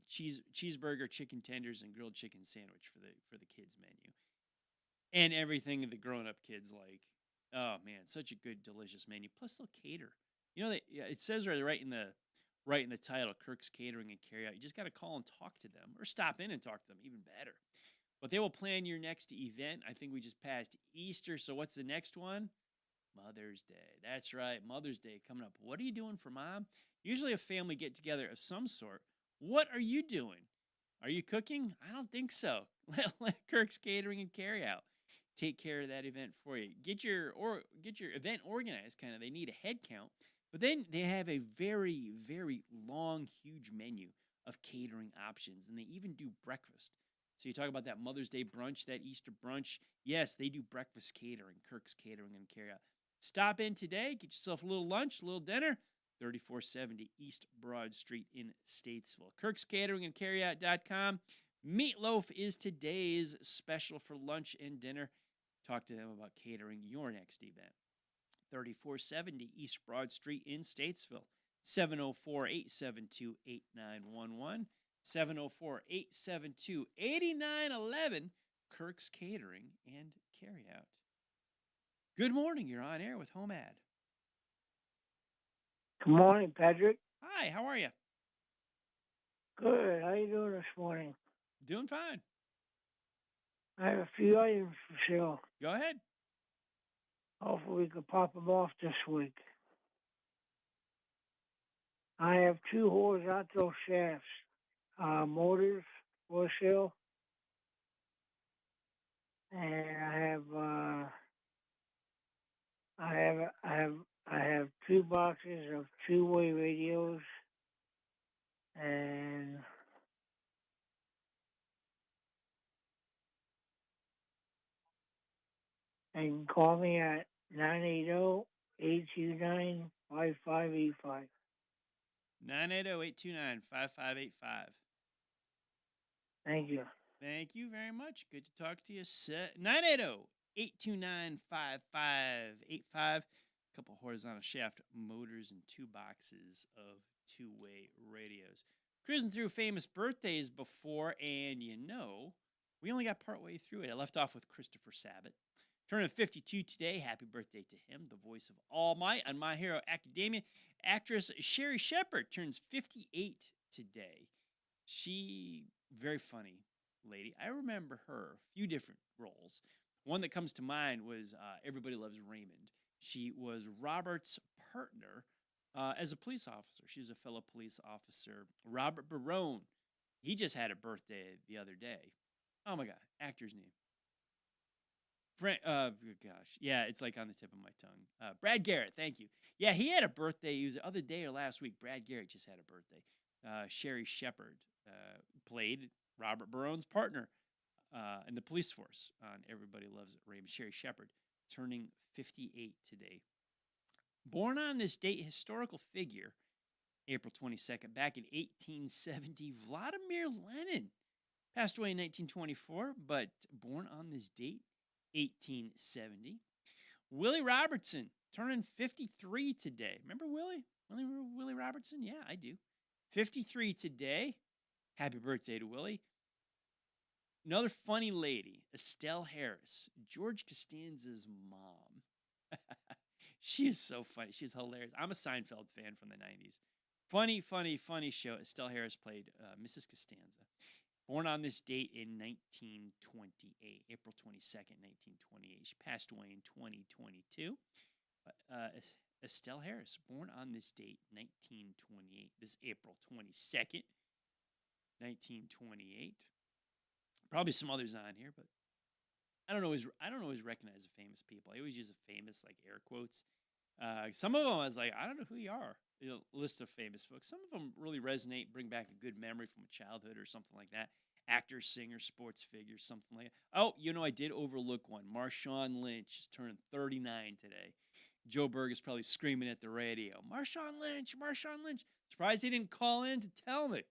Speaker 2: cheeseburger, chicken tenders, and grilled chicken sandwich for the kids menu, and everything the grown-up kids like. Oh man, such a good, delicious menu. Plus they'll cater. You know, it says right in the title, Kirk's Catering and Carryout. You just got to call and talk to them, or stop in and talk to them, even better. But they will plan your next event. I think we just passed Easter, so what's the next one? Mother's Day. That's right, Mother's Day coming up. What are you doing for Mom? Usually a family get-together of some sort. What are you doing? Are you cooking? I don't think so. Let Kirk's Catering and Carryout take care of that event for you. Get your event organized, kind of. They need a head count. But then they have a very, very long, huge menu of catering options, and they even do breakfast. So you talk about that Mother's Day brunch, that Easter brunch. Yes, they do breakfast catering, Kirk's Catering and Carryout. Stop in today, get yourself a little lunch, a little dinner. 3470 East Broad Street in Statesville. Kirk's Catering and Carryout.com. Meatloaf is today's special for lunch and dinner. Talk to them about catering your next event. 3470 East Broad Street in Statesville. 704-872-8911. 704-872-8911. Kirk's Catering and Carryout. Good morning. You're on air with HomeAd.
Speaker 12: Good morning, Patrick.
Speaker 2: Hi, how are you?
Speaker 12: Good. How you doing this morning?
Speaker 2: Doing fine.
Speaker 12: I have a few items for sale.
Speaker 2: Go ahead.
Speaker 12: Hopefully we can pop them off this week. I have 2 horizontal shafts, motors for sale, and I have 2 boxes of 2-way radios, and you can call me at 980-829-5585.
Speaker 2: 980-829-5585.
Speaker 12: Thank you.
Speaker 2: Thank you very much. Good to talk to you. 980-829-5585. A couple horizontal shaft motors and 2 boxes of 2-way radios. Cruising through famous birthdays before, and we only got partway through it. I left off with Christopher Sabat. Turning 52 today. Happy birthday to him, the voice of All Might on My Hero Academia. Actress Sherry Shepherd turns 58 today. She, very funny lady. I remember her, a few different roles. One that comes to mind was Everybody Loves Raymond. She was Robert's partner as a police officer. She was a fellow police officer. Robert Barone. He just had a birthday the other day. Oh my God, actor's name. Gosh, yeah, it's like on the tip of my tongue. Brad Garrett, thank you. Yeah, he had a birthday. It was the other day or last week. Brad Garrett just had a birthday. Sherry Shepherd played Robert Barone's partner in the police force on Everybody Loves Raymond. Sherry Shepherd turning 58 today. Born on this date, historical figure, April 22nd, back in 1870, Vladimir Lenin. Passed away in 1924, but born on this date, 1870. Willie Robertson, turning 53 today. Remember Willie? Willie Robertson? Yeah, I do. 53 today. Happy birthday to Willie. Another funny lady, Estelle Harris, George Costanza's mom. She is so funny. She's hilarious. I'm a Seinfeld fan from the 90s. Funny show. Estelle Harris played Mrs. Costanza. Born on this date in 1928, April 22nd, 1928. She passed away in 2022. Estelle Harris, born on this date, 1928. This April 22nd, 1928. Probably some others on here, but I don't always recognize the famous people. I always use a famous, like, air quotes. Some of them I was like, I don't know who you are. A list of famous folks. Some of them really resonate, bring back a good memory from a childhood or something like that. Actors, singers, sports figures, something like that. Oh, I did overlook one. Marshawn Lynch is turning 39 today. Joe Berg is probably screaming at the radio, Marshawn Lynch. Surprised he didn't call in to tell me.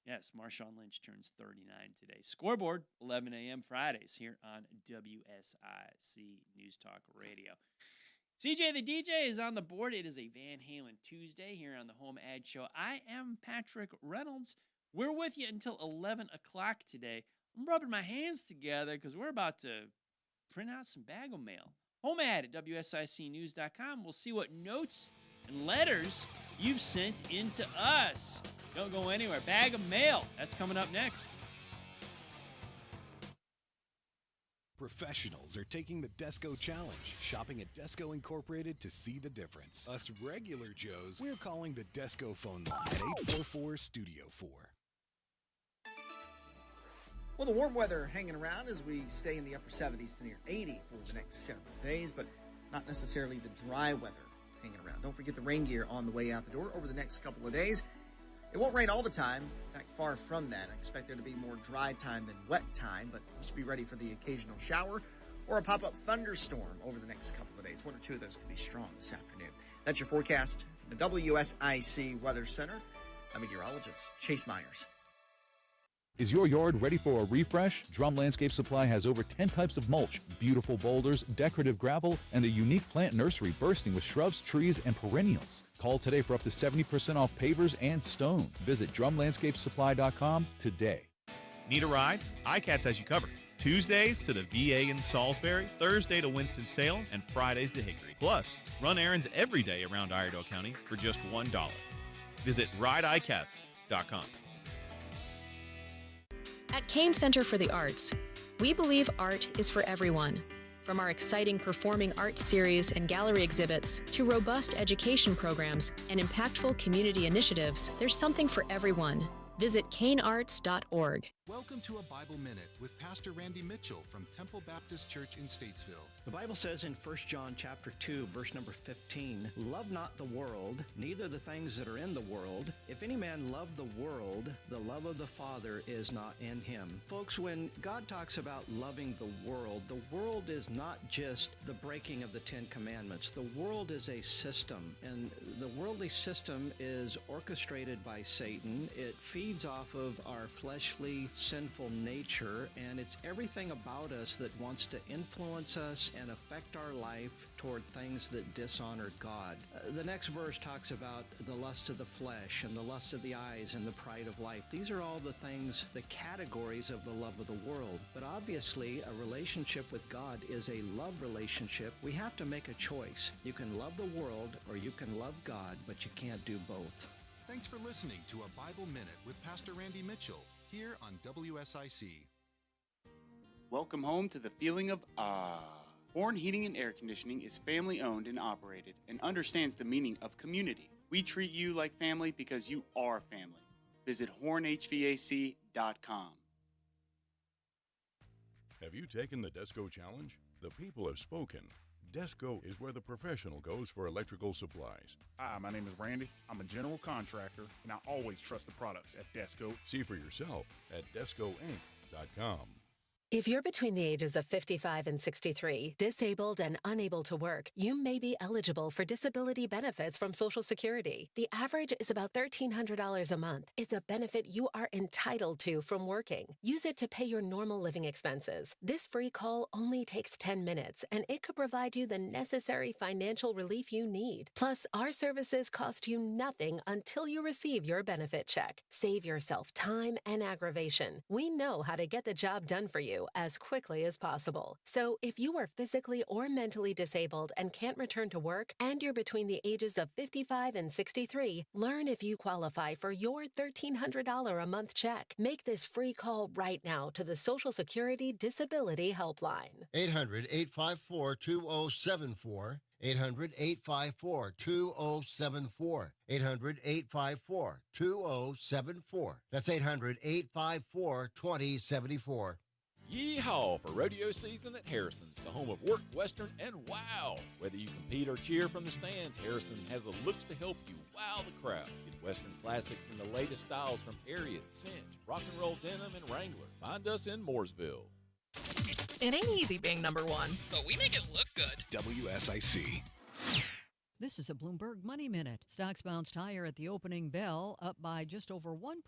Speaker 2: Yes, Marshawn Lynch turns 39 today. Scoreboard, 11 a.m. Fridays here on WSIC News Talk Radio. CJ the DJ is on the board. It is a Van Halen Tuesday here on the HomeAd Show. I am Patrick Reynolds. We're with you until 11 o'clock today. I'm rubbing my hands together because we're about to print out some bag of mail. HomeAd at WSICnews.com. We'll see what notes and letters you've sent in to us. Don't go anywhere. Bag of mail. That's coming up next.
Speaker 4: Professionals are taking the Desco Challenge, shopping at Desco Incorporated to see the difference. Us regular Joes, we're calling the Desco phone line at 844-STUDIO-4.
Speaker 5: Well, the warm weather hanging around as we stay in the upper 70s to near 80 for the next several days, but not necessarily the dry weather hanging around. Don't forget the rain gear on the way out the door over the next couple of days. It won't rain all the time. In fact, far from that. I expect there to be more dry time than wet time, but just be ready for the occasional shower or a pop-up thunderstorm over the next couple of days. One or two of those could be strong this afternoon. That's your forecast from the WSIC Weather Center. I'm meteorologist Chase Myers.
Speaker 13: Is your yard ready for a refresh? Drum Landscape Supply has over 10 types of mulch, beautiful boulders, decorative gravel, and a unique plant nursery bursting with shrubs, trees, and perennials. Call today for up to 70% off pavers and stone. Visit drumlandscapesupply.com today.
Speaker 15: Need a ride? iCats has you covered. Tuesdays to the VA in Salisbury, Thursday to Winston-Salem, and Fridays to Hickory. Plus, run errands every day around Iredell County for just $1. Visit rideicats.com.
Speaker 16: At Kane Center for the Arts, we believe art is for everyone. From our exciting performing arts series and gallery exhibits to robust education programs and impactful community initiatives, there's something for everyone. Visit canearts.org.
Speaker 4: Welcome to a Bible Minute with Pastor Randy Mitchell from Temple Baptist Church in Statesville.
Speaker 17: The Bible says in 1 John chapter 2, verse number 15, "Love not the world, neither the things that are in the world. If any man love the world, the love of the Father is not in him." Folks, when God talks about loving the world is not just the breaking of the Ten Commandments. The world is a system, and the worldly system is orchestrated by Satan. It feeds off of our fleshly, sinful nature, and it's everything about us that wants to influence us and affect our life toward things that dishonor God. The next verse talks about the lust of the flesh and the lust of the eyes and the pride of life. These are all the things, the categories of the love of the world. But obviously, a relationship with God is a love relationship. We have to make a choice. You can love the world or you can love God, but you can't do both.
Speaker 4: Thanks for listening to a Bible Minute with Pastor Randy Mitchell here on WSIC.
Speaker 22: Welcome home to the feeling of Horn Heating and Air Conditioning is family owned and operated and understands the meaning of community. We treat you like family because you are family. Visit hornhvac.com.
Speaker 18: Have you taken the Desco Challenge? The people have spoken. Desco is where the professional goes for electrical supplies.
Speaker 20: Hi, my name is Randy. I'm a general contractor, and I always trust the products at Desco.
Speaker 18: See for yourself at DescoInc.com.
Speaker 1: If you're between the ages of 55 and 63, disabled and unable to work, you may be eligible for disability benefits from Social Security. The average is about $1,300 a month. It's a benefit you are entitled to from working. Use it to pay your normal living expenses. This free call only takes 10 minutes, and it could provide you the necessary financial relief you need. Plus, our services cost you nothing until you receive your benefit check. Save yourself time and aggravation. We know how to get the job done for you as quickly as possible. So if you are physically or mentally disabled and can't return to work, and you're between the ages of 55 and 63, learn if you qualify for your $1,300 a month check. Make this free call right now to the Social Security Disability Helpline.
Speaker 3: 800-854-2074. 800-854-2074. 800-854-2074. That's 800-854-2074.
Speaker 23: Yeehaw for rodeo season at Harrison's, the home of work, western, and wow. Whether you compete or cheer from the stands, Harrison has the looks to help you wow the crowd. Get western classics and the latest styles from Harriet, Cinch, rock and roll denim, and Wrangler. Find us in Mooresville.
Speaker 24: It ain't easy being number one, but we make it look good.
Speaker 4: WSIC.
Speaker 25: This is a Bloomberg Money Minute. Stocks bounced higher at the opening bell, up by just over 1%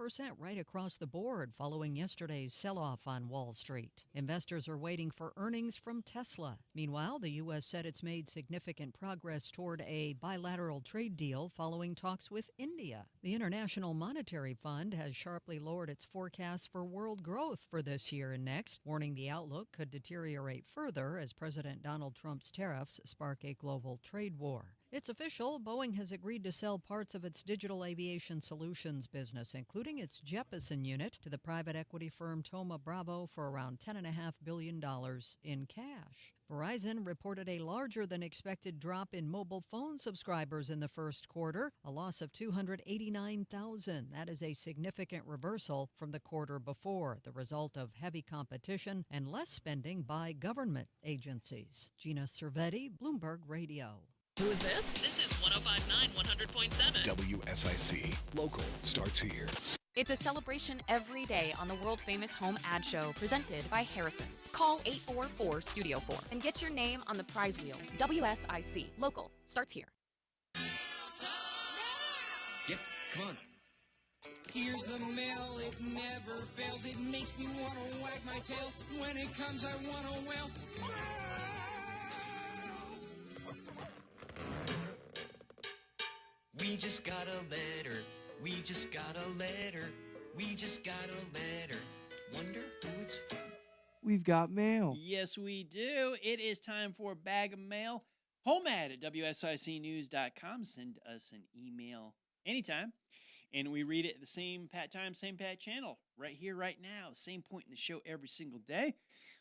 Speaker 25: right across the board following yesterday's sell-off on Wall Street. Investors are waiting for earnings from Tesla. Meanwhile, the U.S. said it's made significant progress toward a bilateral trade deal following talks with India. The International Monetary Fund has sharply lowered its forecast for world growth for this year and next, warning the outlook could deteriorate further as President Donald Trump's tariffs spark a global trade war. It's official. Boeing has agreed to sell parts of its digital aviation solutions business, including its Jeppesen unit, to the private equity firm Thoma Bravo for around $10.5 billion in cash. Verizon reported a larger than expected drop in mobile phone subscribers in the first quarter, a loss of 289,000. That is a significant reversal from the quarter before, the result of heavy competition and less spending by government agencies. Gina Cervetti, Bloomberg Radio.
Speaker 24: Who is this? This is 105.9 100.7.
Speaker 4: WSIC. Local starts here.
Speaker 26: It's a celebration every day on the world-famous HomeAd Show presented by Harrison's. Call 844-STUDIO-4 and get your name on the prize wheel. WSIC. Local starts here.
Speaker 27: Yep, come on. Here's the mail, it never fails. It makes me want to wag my tail. When it comes, I want to wail. We just got a letter. We just got a letter. We just got a letter. Wonder who it's from.
Speaker 10: We've got mail.
Speaker 2: Yes, we do. It is time for a bag of mail. HomeAd at WSICnews.com. Send us an email anytime. And we read it at the same time, same pat channel. Right here, right now. Same point in the show every single day.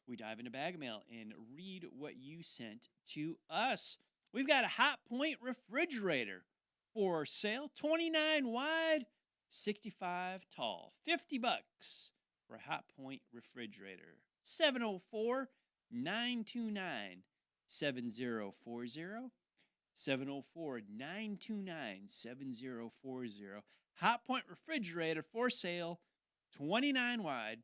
Speaker 2: We dive into bag of mail and read what you sent to us. We've got a Hot Point refrigerator for sale, 29 wide, 65 tall, $50 for a Hot Point refrigerator. 704-929-7040, 704-929-7040. Hot Point refrigerator for sale, 29 wide,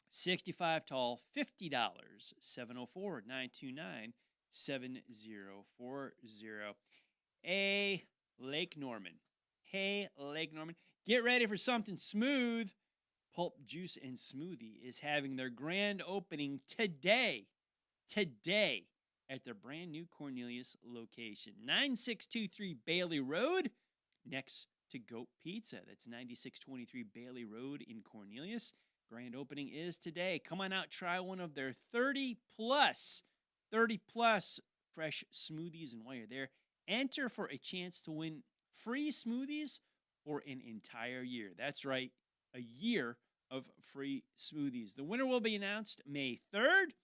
Speaker 2: 65 tall, $50, 704-929-7040. Lake Norman. Hey, Lake Norman. Get ready for something smooth. Pulp Juice and Smoothie is having their grand opening today at their brand new Cornelius location. 9623 Bailey Road, next to Goat Pizza. That's 9623 Bailey Road in Cornelius. Grand opening is today. Come on out, try one of their 30 plus fresh smoothies, and while you're there, enter for a chance to win free smoothies for an entire year. That's right, a year of free smoothies. The winner will be announced May 3rd,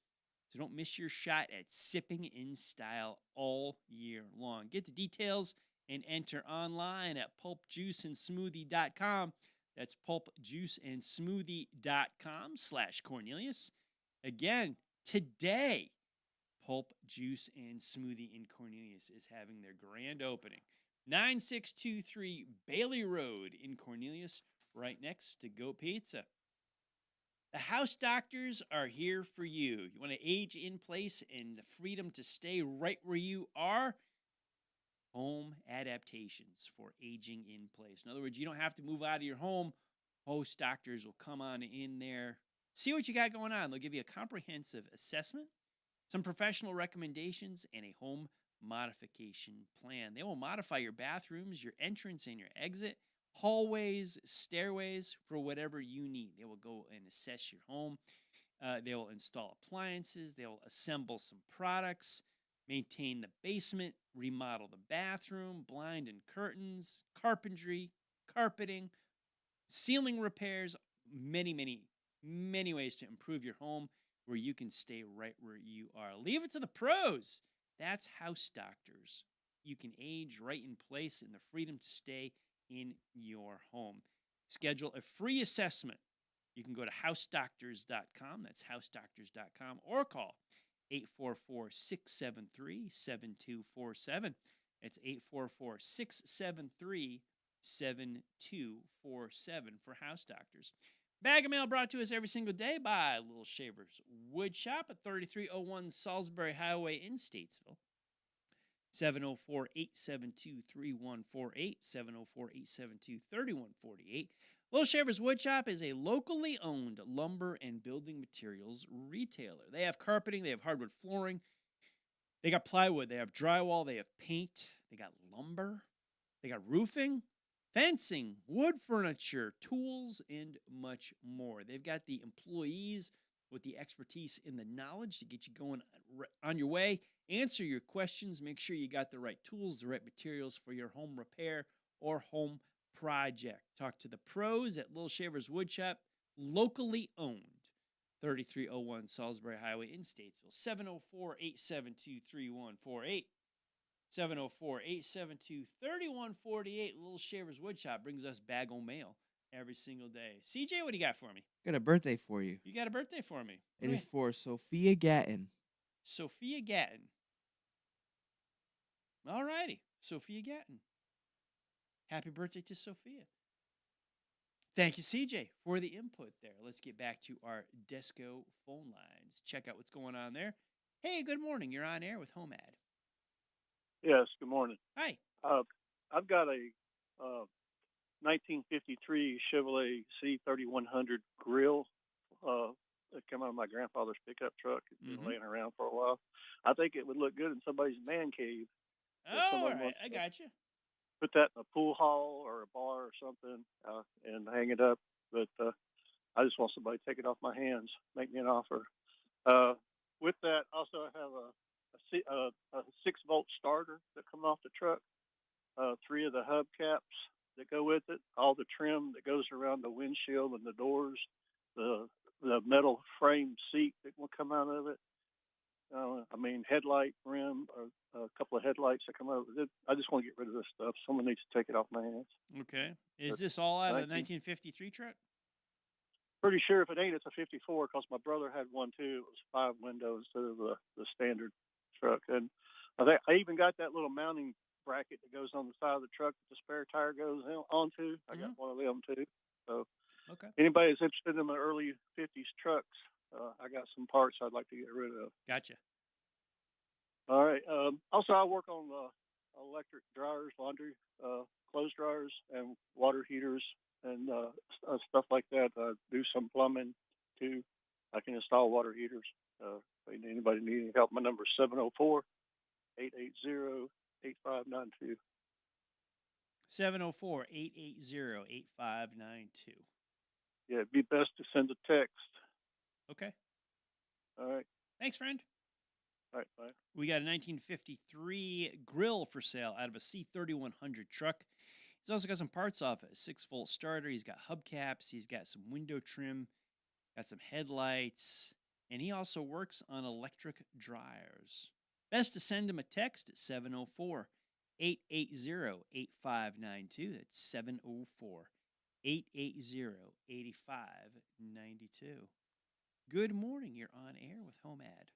Speaker 2: so don't miss your shot at sipping in style all year long. Get the details and enter online at pulpjuiceandsmoothie.com. That's pulpjuiceandsmoothie.com/Cornelius. Again, today, Pulp Juice and Smoothie in Cornelius is having their grand opening. 9623 Bailey Road in Cornelius, right next to Go Pizza. The house doctors are here for you. You want to age in place and the freedom to stay right where you are? Home adaptations for aging in place. In other words, you don't have to move out of your home. Host doctors will come on in there, see what you got going on. They'll give you a comprehensive assessment, some professional recommendations, and a home modification plan. They will modify your bathrooms, your entrance and your exit, hallways, stairways for whatever you need. They will go and assess your home. They will install appliances. They will assemble some products, maintain the basement, remodel the bathroom, blind and curtains, carpentry, carpeting, ceiling repairs, many ways to improve your home where you can stay right where you are. Leave it to the pros. That's House Doctors. You can age right in place and the freedom to stay in your home. Schedule a free assessment. You can go to housedoctors.com. That's housedoctors.com, or call 844-673-7247. It's 844-673-7247 for House Doctors. Bag of mail brought to us every single day by Little Shavers Wood Shop at 3301 Salisbury Highway in Statesville. 704-872-3148, 704-872-3148. Little Shavers Wood Shop is a locally owned lumber and building materials retailer. They have carpeting, they have hardwood flooring, they got plywood, they have drywall, they have paint, they got lumber, they got roofing, fencing, wood furniture, tools, and much more. They've got the employees with the expertise and the knowledge to get you going on your way, answer your questions, make sure you got the right tools, the right materials for your home repair or home project. Talk to the pros at Little Shavers Wood Shop, locally owned. 3301 Salisbury Highway in Statesville. 704-872-3148. 704-872-3148. Little Shavers Wood Shop brings us bag o' mail every single day. CJ, what do you got for me?
Speaker 10: Got a birthday for you.
Speaker 2: You got a birthday for me.
Speaker 10: It is for Sophia Gatton.
Speaker 2: Sophia Gatton. All righty. Sophia Gatton. Happy birthday to Sophia. Thank you, CJ, for the input there. Let's get back to our Desco phone lines. Check out what's going on there. Hey, good morning. You're on air with HomeAd.
Speaker 6: Yes, good morning.
Speaker 2: Hi.
Speaker 6: I've got a 1953 Chevrolet C3100 grill that came out of my grandfather's pickup truck. It's been laying around for a while. I think it would look good in somebody's man cave.
Speaker 2: Oh, all right. I got you.
Speaker 6: Put that in a pool hall or a bar or something and hang it up. But I just want somebody to take it off my hands, make me an offer. With that, also I have a 6-volt starter that come off the truck, 3 of the hubcaps that go with it, all the trim that goes around the windshield and the doors, the metal frame seat that will come out of it. Headlight rim, a couple of headlights that come out of it. I just want to get rid of this stuff. Someone needs to take it off my hands.
Speaker 2: Okay. Is this all out of the 1953 truck?
Speaker 6: Pretty sure if it ain't, it's a 54 because my brother had one too. It was 5 windows instead of the standard truck. And I even got that little mounting bracket that goes on the side of the truck that the spare tire goes onto. I got one of them too. So anybody that's interested in the early 50s trucks, I got some parts I'd like to get rid of.
Speaker 2: Gotcha.
Speaker 6: All right. Also, I work on electric dryers, laundry, clothes dryers, and water heaters and stuff like that. I do some plumbing too. I can install water heaters. If anybody need any help, my number is 704-880-8592.
Speaker 2: 704-880-8592.
Speaker 6: Yeah, it'd be best to send a text.
Speaker 2: Okay.
Speaker 6: All right.
Speaker 2: Thanks, friend.
Speaker 6: All right, bye.
Speaker 2: We got a 1953 grill for sale out of a C3100 truck. He's also got some parts off it. A 6-volt starter. He's got hubcaps. He's got some window trim. Got some headlights. And he also works on electric dryers. Best to send him a text at 704-880-8592. That's 704-880-8592. Good morning. You're on air with HomeAd.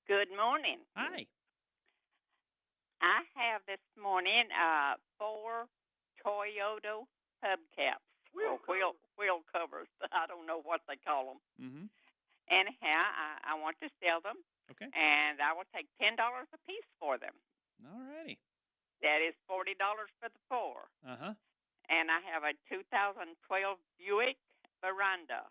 Speaker 7: Good morning.
Speaker 2: Hi.
Speaker 7: I have this morning 4 Toyota hubcaps. wheel covers. I don't know what they call them.
Speaker 2: Mm-hmm.
Speaker 7: Anyhow, I want to sell them.
Speaker 2: Okay.
Speaker 7: And I will take $10 a piece for them.
Speaker 2: All righty.
Speaker 7: That is $40 for the 4.
Speaker 2: Uh-huh.
Speaker 7: And I have a 2012 Buick Veranda.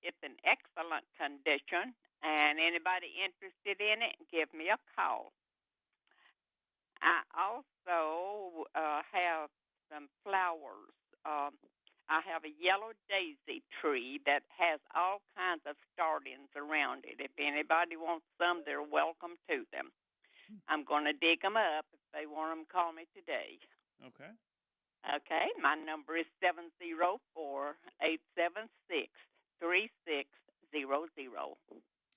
Speaker 7: It's in excellent condition, and anybody interested in it, give me a call. I also have some flowers. I have a yellow daisy tree that has all kinds of startings around it. If anybody wants some, they're welcome to them. I'm going to dig them up. If they want them, call me today.
Speaker 2: Okay.
Speaker 7: Okay, my number is 704-876-3600.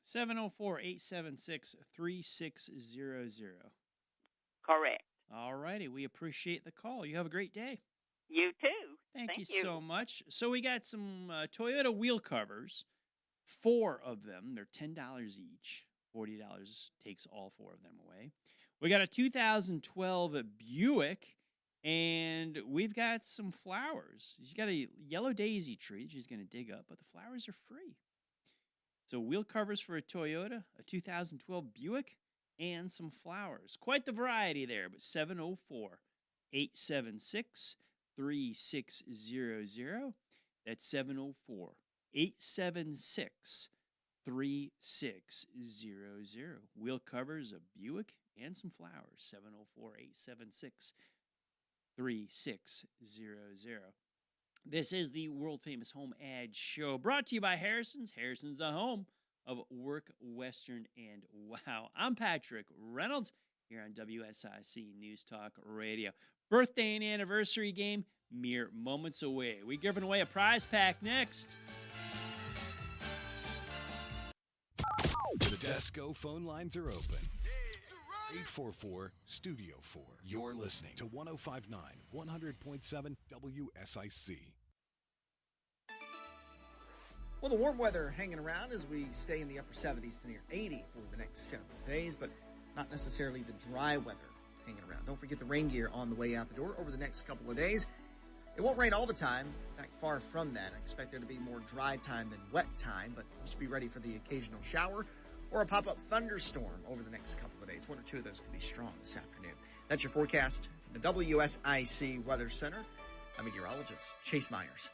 Speaker 2: 704-876-3600.
Speaker 7: Correct.
Speaker 2: All righty. We appreciate the call. You have a great day.
Speaker 7: You too.
Speaker 2: Thank you so much. So we got some Toyota wheel covers, 4 of them. They're $10 each. $40 takes all 4 of them away. We got a 2012 Buick, and we've got some flowers. She's got a yellow daisy tree she's going to dig up, but the flowers are free. So wheel covers for a Toyota, a 2012 Buick, and some flowers. Quite the variety there, but 704-876-3600. That's 704-876-3600. Wheel covers, a Buick, and some flowers. 704-876-3600. This is the world-famous HomeAd Show, brought to you by Harrison's. Harrison's, the home of Work, Western, and Wow. I'm Patrick Reynolds here on WSIC News Talk Radio. Birthday and anniversary game, mere moments away. We're giving away a prize pack next.
Speaker 4: The Desco phone lines are open. 844-STUDIO-4. You're listening to 105.9, 100.7 WSIC.
Speaker 5: Well, the warm weather hanging around as we stay in the upper 70s to near 80 for the next several days, but not necessarily the dry weather hanging around. Don't forget the rain gear on the way out the door over the next couple of days. It won't rain all the time. In fact, far from that. I expect there to be more dry time than wet time, but you should be ready for the occasional shower or a pop-up thunderstorm over the next couple of days. 1 or 2 of those could be strong this afternoon. That's your forecast from the WSIC Weather Center. I'm meteorologist Chase Myers.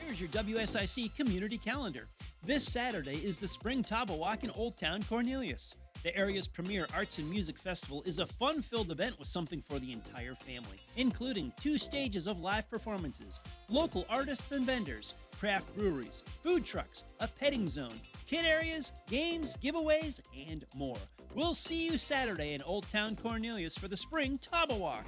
Speaker 2: Here's your WSIC community calendar. This Saturday is the Spring Taba Walk in Old Town Cornelius. The area's premier arts and music festival is a fun-filled event with something for the entire family, including 2 stages of live performances, local artists and vendors, craft breweries, food trucks, a petting zone, kid areas, games, giveaways, and more. We'll see you Saturday in Old Town Cornelius for the Spring Taba Walk.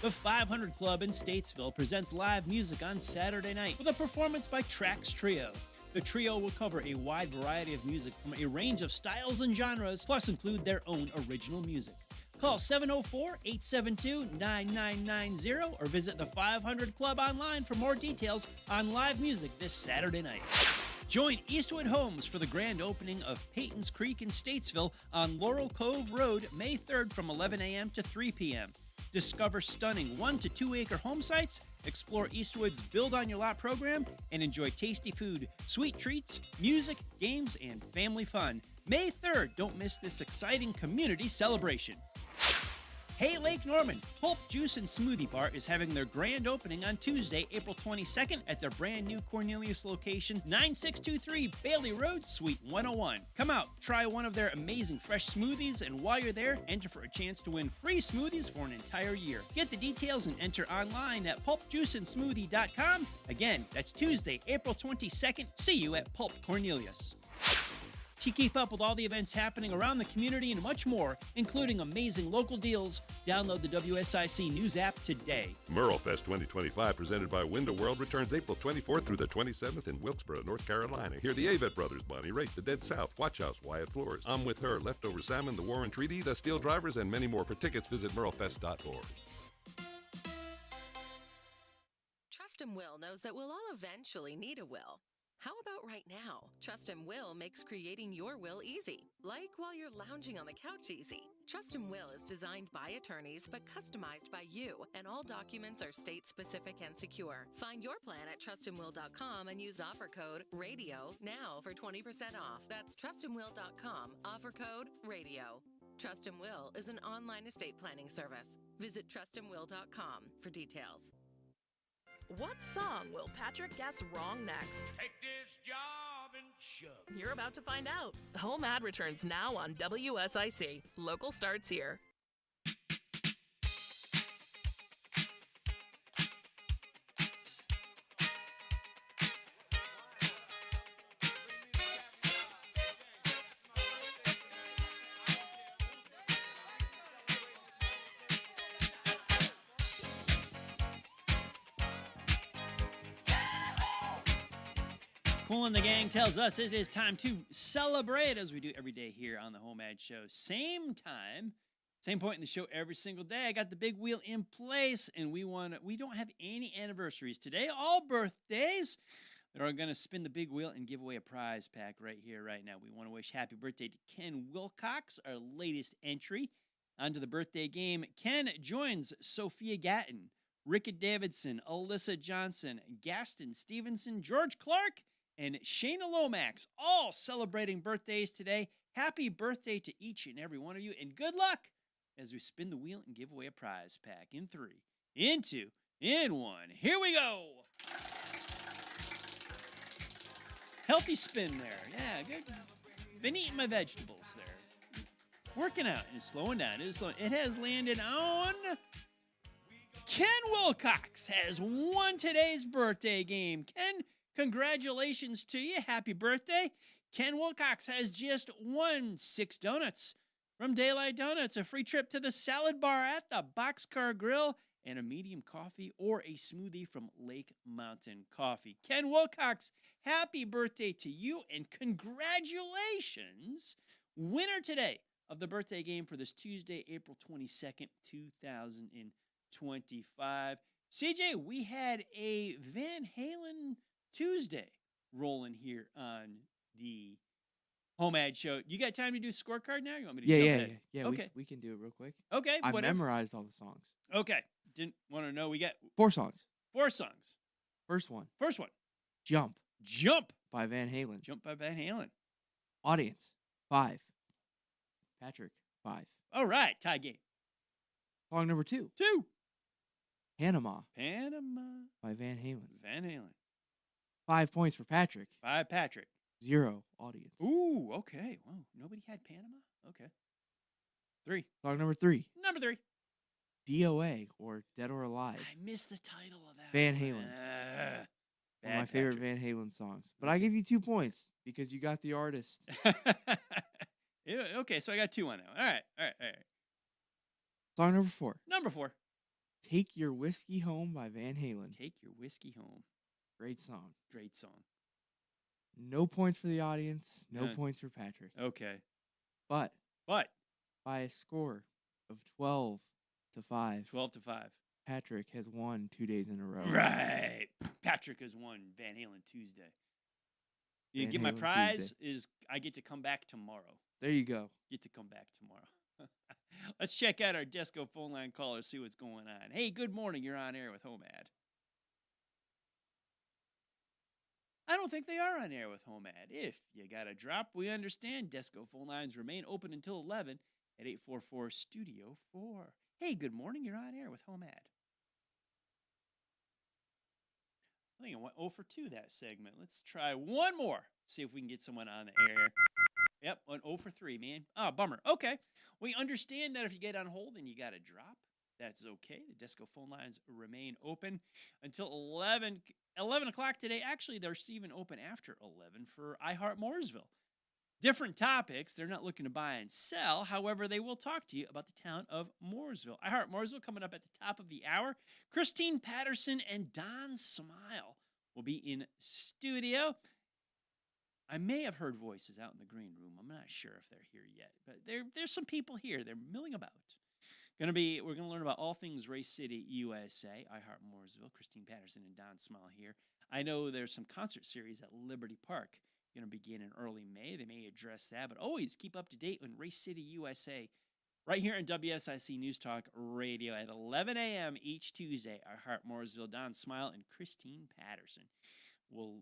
Speaker 2: The 500 Club in Statesville presents live music on Saturday night with a performance by Trax Trio. The trio will cover a wide variety of music from a range of styles and genres, plus include their own original music. Call 704-872-9990 or visit the 500 Club online for more details on live music this Saturday night. Join Eastwood Homes for the grand opening of Peyton's Creek in Statesville on Laurel Cove Road, May 3rd from 11 a.m. to 3 p.m. Discover stunning 1 to 2 acre home sites, explore Eastwood's Build on Your Lot program, and enjoy tasty food, sweet treats, music, games, and family fun. May 3rd, don't miss this exciting community celebration. Hey Lake Norman, Pulp Juice and Smoothie Bar is having their grand opening on Tuesday, April 22nd at their brand new Cornelius location, 9623 Bailey Road, Suite 101. Come out, try one of their amazing fresh smoothies, and while you're there, enter for a chance to win free smoothies for an entire year. Get the details and enter online at pulpjuiceandsmoothie.com. Again, that's Tuesday, April 22nd. See you at Pulp Cornelius. To keep up with all the events happening around the community and much more, including amazing local deals, download the WSIC News app today.
Speaker 8: Merlefest 2025, presented by Window World, returns April 24th through the 27th in Wilkesboro, North Carolina. Hear the Avett Brothers, Bonnie Raitt, The Dead South, Watch House, Wyatt Flores, I'm With Her, Leftover Salmon, The Warren Treaty, The Steel Drivers, and many more. For tickets, visit merlefest.org.
Speaker 1: Trust and Will knows that we'll all eventually need a will. How about right now? Trust and Will makes creating your will easy, like while you're lounging on the couch easy. Trust and Will is designed by attorneys but customized by you, and all documents are state-specific and secure. Find your plan at trustandwill.com and use offer code RADIO now for 20% off. That's trustandwill.com, offer code RADIO. Trust and Will is an online estate planning service. Visit trustandwill.com for details.
Speaker 24: What song will Patrick guess wrong next?
Speaker 27: Take this job and shove.
Speaker 24: You're about to find out. HomeAd returns now on WSIC. Local starts here.
Speaker 2: Cool and the gang tells us it is time to celebrate, as we do every day here on the HomeAd Show. Same time, same point in the show every single day. I got the big wheel in place, and we don't have any anniversaries today. All birthdays. They're going to spin the big wheel and give away a prize pack right here, right now. We want to wish happy birthday to Ken Wilcox, our latest entry onto the birthday game. Ken joins Sophia Gatton, Rickett Davidson, Alyssa Johnson, Gaston Stevenson, George Clark, and Shayna Lomax, all celebrating birthdays today. Happy birthday to each and every one of you, and good luck as we spin the wheel and give away a prize pack in 3, in 2, in 1. Here we go. Healthy spin there. Yeah, good. Been eating my vegetables there. Working out and slowing down. It has landed on Ken Wilcox has won today's birthday game. Ken, congratulations to you. Happy birthday. Ken Wilcox has just won 6 donuts from Daylight Donuts, a free trip to the salad bar at the Boxcar Grill, and a medium coffee or a smoothie from Lake Mountain Coffee. Ken Wilcox, happy birthday to you, and congratulations. Winner today of the birthday game for this Tuesday, April 22nd, 2025. CJ, we had a Van Halen Tuesday rolling here on the HomeAd Show. You got time to do a scorecard now? You want me to jump ahead?
Speaker 10: Yeah.
Speaker 2: Okay.
Speaker 10: We can do it real quick.
Speaker 2: Okay.
Speaker 10: I
Speaker 2: whatever.
Speaker 10: memorized all the songs.
Speaker 2: Okay. Didn't want to know. We got
Speaker 10: 4 songs.
Speaker 2: 4 songs.
Speaker 10: First one.
Speaker 2: Jump.
Speaker 10: By Van Halen.
Speaker 2: Jump by Van Halen.
Speaker 10: Audience. 5. Patrick. 5.
Speaker 2: All right. Tie game.
Speaker 10: Song number 2.
Speaker 2: 2.
Speaker 10: Panama.
Speaker 2: By
Speaker 10: Van Halen.
Speaker 2: Van Halen.
Speaker 10: 5 points for Patrick. 0 audience.
Speaker 2: Ooh, okay. Whoa, nobody had Panama? Okay. 3.
Speaker 10: Song number 3.
Speaker 2: Number 3.
Speaker 10: DOA, or Dead or Alive.
Speaker 2: I missed the title of that.
Speaker 10: Van Halen. One of my
Speaker 2: Bad
Speaker 10: favorite Van Halen songs. But I give you 2 points because you got the artist.
Speaker 2: Yeah, okay, so I got 2 on that one. All right.
Speaker 10: Song number 4.
Speaker 2: Number 4.
Speaker 10: Take Your Whiskey Home by Van Halen.
Speaker 2: Take Your Whiskey Home.
Speaker 10: Great song.
Speaker 2: Great song.
Speaker 10: No points for the audience. No points for Patrick.
Speaker 2: Okay.
Speaker 10: But
Speaker 2: by
Speaker 10: a score of 12-5.
Speaker 2: 12-5.
Speaker 10: Patrick has won 2 days in a row.
Speaker 2: Right. Patrick has won Van Halen Tuesday. You
Speaker 10: Van
Speaker 2: get my
Speaker 10: Halen
Speaker 2: prize
Speaker 10: Tuesday.
Speaker 2: is I get to come back tomorrow.
Speaker 10: There you go.
Speaker 2: Get to come back tomorrow. Let's check out our Desco phone line caller, see what's going on. Hey, good morning. You're on air with HomeAd. I don't think they are on air with HomeAd. If you got a drop, we understand. Desco phone lines remain open until 11 at 844-STUDIO-4. Hey, good morning. You're on air with HomeAd. I think I went 0 for 2 that segment. Let's try one more. See if we can get someone on the air. Yep, went 0 for 3, man. Oh, bummer. Okay. We understand that if you get on hold and you got a drop, that's okay. The Desco phone lines remain open until 11 o'clock today. Actually, they're even open after 11 for iHeart Mooresville. Different topics. They're not looking to buy and sell. However, they will talk to you about the town of Mooresville. iHeart Mooresville coming up at the top of the hour. Christine Patterson and Don Smile will be in studio. I may have heard voices out in the green room. I'm not sure if they're here yet, but there's some people here. They're milling about. We're going to learn about all things Race City, USA. iHeart Mooresville, Christine Patterson and Don Smile here I know there's some concert series at Liberty Park going to begin in early May. They may address that, but always keep up to date on Race City, USA, right here on WSIC News Talk Radio at 11 a.m. each Tuesday. Our Hart Mooresville, Don Smile, and Christine Patterson will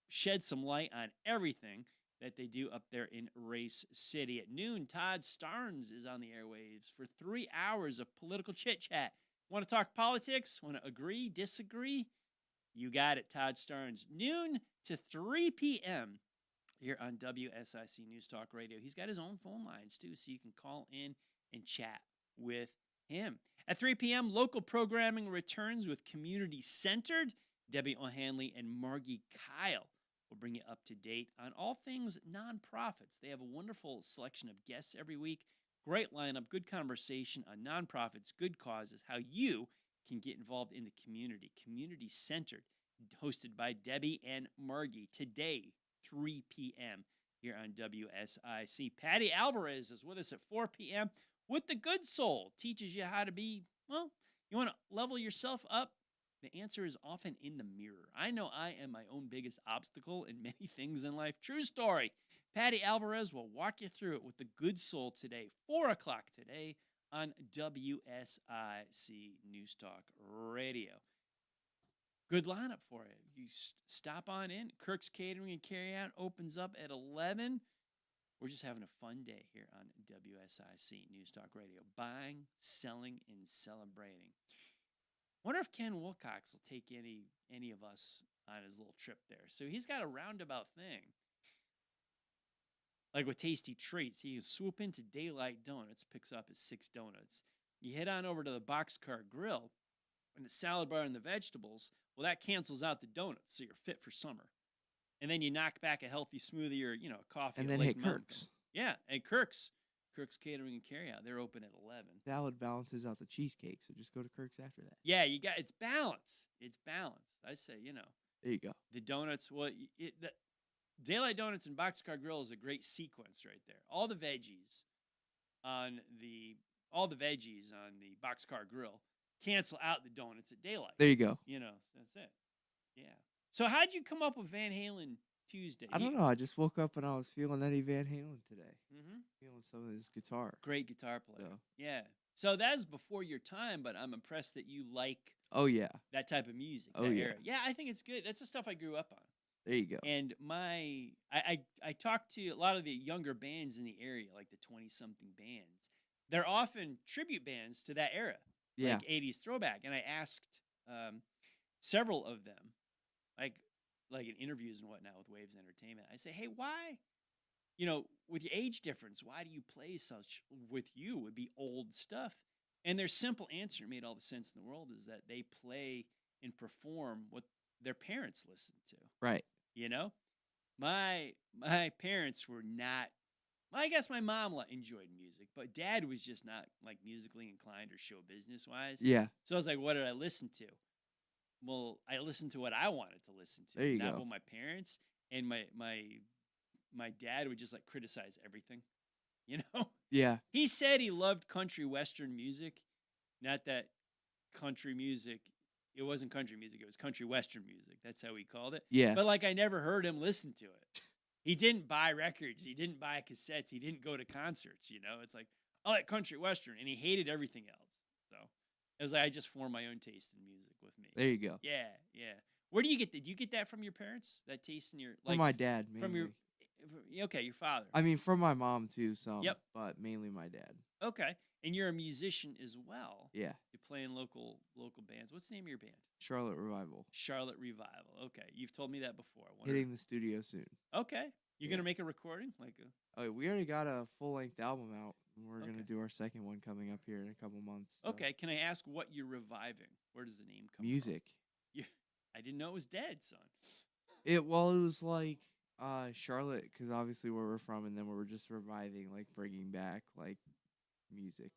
Speaker 2: shed some light on everything that they do up there in Race City. At noon, Todd Starnes is on the airwaves for 3 hours of political chit-chat. Want to talk politics? Want to agree, disagree? You got it, Todd Starnes. Noon to 3 p.m. here on WSIC News Talk Radio. He's got his own phone lines, too, so you can call in and chat with him. At 3 p.m., local programming returns with Community Centered. Debbie O'Hanley and Margie Kyle will bring you up to date on all things nonprofits. They have a wonderful selection of guests every week. Great lineup, good conversation on nonprofits, good causes, how you can get involved in the community. Community Centered, hosted by Debbie and Margie. Today, 3 p.m. here on WSIC. Patty Alvarez is with us at 4 p.m. with The Good Soul. Teaches you how to be, well, you want to level yourself up? The answer is often in the mirror. I know I am my own biggest obstacle in many things in life. True story. Patty Alvarez will walk you through it with The Good Soul today, 4 o'clock today on WSIC News Talk Radio. Good lineup for you. You stop on in. Kirk's Catering and Carryout opens up at 11. We're just having a fun day here on WSIC News Talk Radio. Buying, selling, and celebrating. Wonder if Ken Wilcox will take any of us on his little trip there. So he's got a roundabout thing. Like with Tasty Treats, he can swoop into Daylight Donuts, picks up his 6 donuts. You head on over to the Boxcar Grill, and the salad bar and the vegetables, well, that cancels out the donuts, so you're fit for summer. And then you knock back a healthy smoothie or, a coffee.
Speaker 10: And
Speaker 2: at
Speaker 10: then
Speaker 2: Lake
Speaker 10: hit
Speaker 2: Mountain.
Speaker 10: Kirk's.
Speaker 2: Yeah, and Kirk's Catering and Carryout. They're open at 11.
Speaker 10: Salad balances out the cheesecake, so just go to Kirk's after that.
Speaker 2: Yeah, it's balance. It's balance. I say,
Speaker 10: There you go.
Speaker 2: The donuts, the Daylight Donuts and Boxcar Grill is a great sequence right there. All the veggies on the Boxcar Grill cancel out the donuts at Daylight.
Speaker 10: There you go.
Speaker 2: That's it. Yeah. So how'd you come up with Van Halen Tuesday?
Speaker 10: I don't know. I just woke up and I was feeling Eddie Van Halen today.
Speaker 2: Mm-hmm.
Speaker 10: Feeling some of his guitar.
Speaker 2: Great guitar player.
Speaker 10: So.
Speaker 2: Yeah. So that's before your time, but I'm impressed that you like
Speaker 10: Oh, yeah.
Speaker 2: that type of music.
Speaker 10: Oh,
Speaker 2: that
Speaker 10: yeah.
Speaker 2: era. Yeah, I think it's good. That's the stuff I grew up on.
Speaker 10: There you go.
Speaker 2: And I talked to a lot of the younger bands in the area, like the 20-something bands. They're often tribute bands to that era,
Speaker 10: Yeah.
Speaker 2: like 80s throwback. And I asked several of them, like in interviews and whatnot with Waves Entertainment, I say, hey, why, with your age difference, why do you play such, with you, would be old stuff? And their simple answer made all the sense in the world is that they play and perform what their parents listened to.
Speaker 10: Right.
Speaker 2: My parents were not, I guess my mom enjoyed music, but dad was just not musically inclined or show business wise.
Speaker 10: Yeah.
Speaker 2: So I was like, what did I listen to? Well, I listened to what I wanted to listen to.
Speaker 10: There you
Speaker 2: not
Speaker 10: go.
Speaker 2: what my parents and my dad would just criticize everything.
Speaker 10: Yeah.
Speaker 2: He said he loved country western music, not that country music. It wasn't country music. It was country western music. That's how he called it.
Speaker 10: Yeah.
Speaker 2: But I never heard him listen to it. He didn't buy records. He didn't buy cassettes. He didn't go to concerts. It's like, I like country western, and he hated everything else. So it was I just formed my own taste in music with me.
Speaker 10: There you go.
Speaker 2: Yeah, yeah. Where do you get that? Do you get that from your parents? That taste in your
Speaker 10: From my dad, mainly.
Speaker 2: from your okay, your father.
Speaker 10: I mean, from my mom, too, some.
Speaker 2: Yep.
Speaker 10: But mainly my dad.
Speaker 2: Okay, and you're a musician as well.
Speaker 10: Yeah.
Speaker 2: You play in local bands. What's the name of your band?
Speaker 10: Charlotte Revival.
Speaker 2: Charlotte Revival. Okay, you've told me that before.
Speaker 10: Hitting the studio soon.
Speaker 2: Okay, you're gonna make a recording
Speaker 10: Oh, we already got a full-length album out. And we're going
Speaker 2: Okay.
Speaker 10: to do our second one coming up here in a couple months. So.
Speaker 2: Okay, can I ask what you're reviving? Where does the name come
Speaker 10: Music.
Speaker 2: from? I didn't know it was dead, son.
Speaker 10: It was Charlotte, because obviously where we're from, and then we were just reviving, bringing back, music.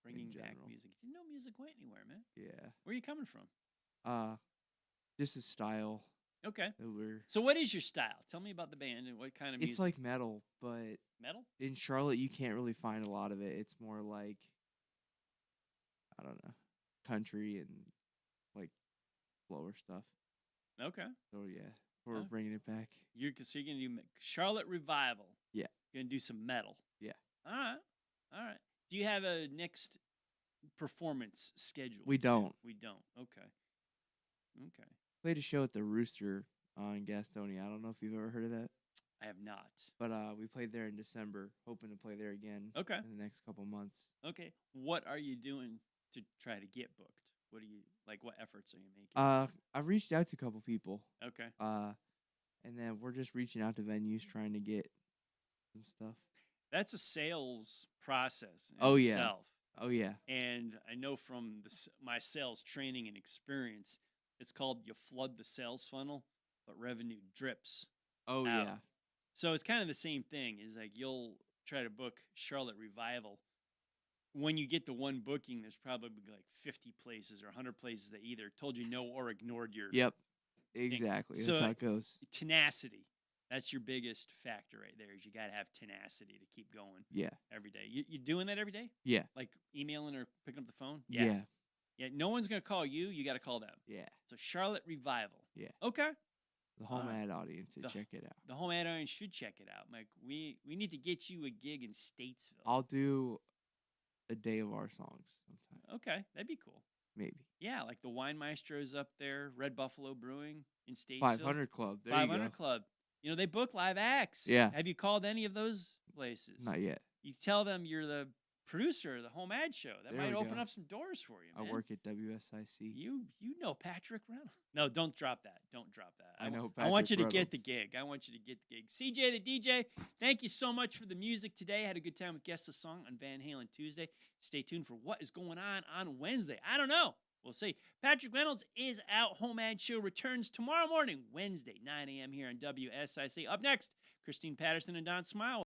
Speaker 2: Bringing
Speaker 10: in
Speaker 2: back
Speaker 10: general.
Speaker 2: music. Didn't know music went anywhere, man.
Speaker 10: Yeah.
Speaker 2: Where are you coming from?
Speaker 10: Just a style.
Speaker 2: Okay.
Speaker 10: That we're.
Speaker 2: So what is your style? Tell me about the band and what kind of music.
Speaker 10: It's like metal, but
Speaker 2: metal?
Speaker 10: in Charlotte you can't really find a lot of it. It's more like, I don't know, country and slower stuff.
Speaker 2: Okay.
Speaker 10: So yeah, we're bringing it back.
Speaker 2: So you're gonna do Charlotte Revival.
Speaker 10: Yeah.
Speaker 2: You're gonna do some metal.
Speaker 10: Yeah.
Speaker 2: All right. All right. Do you have a next performance schedule?
Speaker 10: We don't.
Speaker 2: We don't. Okay. Okay.
Speaker 10: Played a show at the Rooster in Gastonia. I don't know if you've ever heard of that.
Speaker 2: I have not.
Speaker 10: But we played there in December, hoping to play there again.
Speaker 2: Okay.
Speaker 10: In the next couple months.
Speaker 2: Okay. What are you doing to try to get booked? What are you what efforts are you making?
Speaker 10: I've reached out to a couple people.
Speaker 2: Okay.
Speaker 10: And then we're just reaching out to venues trying to get some stuff.
Speaker 2: That's a sales process.
Speaker 10: Oh yeah.
Speaker 2: Itself.
Speaker 10: Oh yeah.
Speaker 2: And I know from my sales training and experience, it's called you flood the sales funnel, but revenue drips.
Speaker 10: Oh
Speaker 2: out.
Speaker 10: yeah.
Speaker 2: So it's kind of the same thing. Is like you'll try to book Charlotte Revival. When you get the one booking, there's probably like 50 places or 100 places that either told you no or ignored your.
Speaker 10: Yep.
Speaker 2: thing.
Speaker 10: Exactly.
Speaker 2: So
Speaker 10: That's how it goes.
Speaker 2: Tenacity. That's your biggest factor right there. Is you got to have tenacity to keep going.
Speaker 10: Yeah.
Speaker 2: Every day. You doing that every day?
Speaker 10: Yeah.
Speaker 2: Like emailing or picking up the phone?
Speaker 10: Yeah.
Speaker 2: Yeah. No one's gonna call you. You got to call them.
Speaker 10: Yeah.
Speaker 2: So Charlotte Revival.
Speaker 10: Yeah.
Speaker 2: Okay.
Speaker 10: The HomeAd audience should check it out.
Speaker 2: The HomeAd audience should check it out. Like we need to get you a gig in Statesville.
Speaker 10: I'll do a day of our songs sometime.
Speaker 2: Okay, that'd be cool.
Speaker 10: Maybe.
Speaker 2: Yeah, like the Wine Maestro's up there, Red Buffalo Brewing in Statesville.
Speaker 10: 500 Club. There you go.
Speaker 2: 500 Club. You know, they book live acts.
Speaker 10: Yeah.
Speaker 2: Have you called any of those places?
Speaker 10: Not yet.
Speaker 2: You tell them you're the producer of the HomeAd Show. That
Speaker 10: There
Speaker 2: might
Speaker 10: we
Speaker 2: open
Speaker 10: go.
Speaker 2: up some doors for you, man.
Speaker 10: I work at WSIC.
Speaker 2: You know Patrick Reynolds. No, don't drop that. Don't drop that.
Speaker 10: I know
Speaker 2: I want you
Speaker 10: Patrick
Speaker 2: to get the
Speaker 10: Reynolds.
Speaker 2: gig. I want you to get the gig. CJ the DJ, thank you so much for the music today. Had a good time with Guess the Song on Van Halen Tuesday. Stay tuned for what is going on Wednesday. I don't know. We'll see. Patrick Reynolds is out. HomeAd Show returns tomorrow morning, Wednesday, 9 a.m. here on WSIC. Up next, Christine Patterson and Don Smile.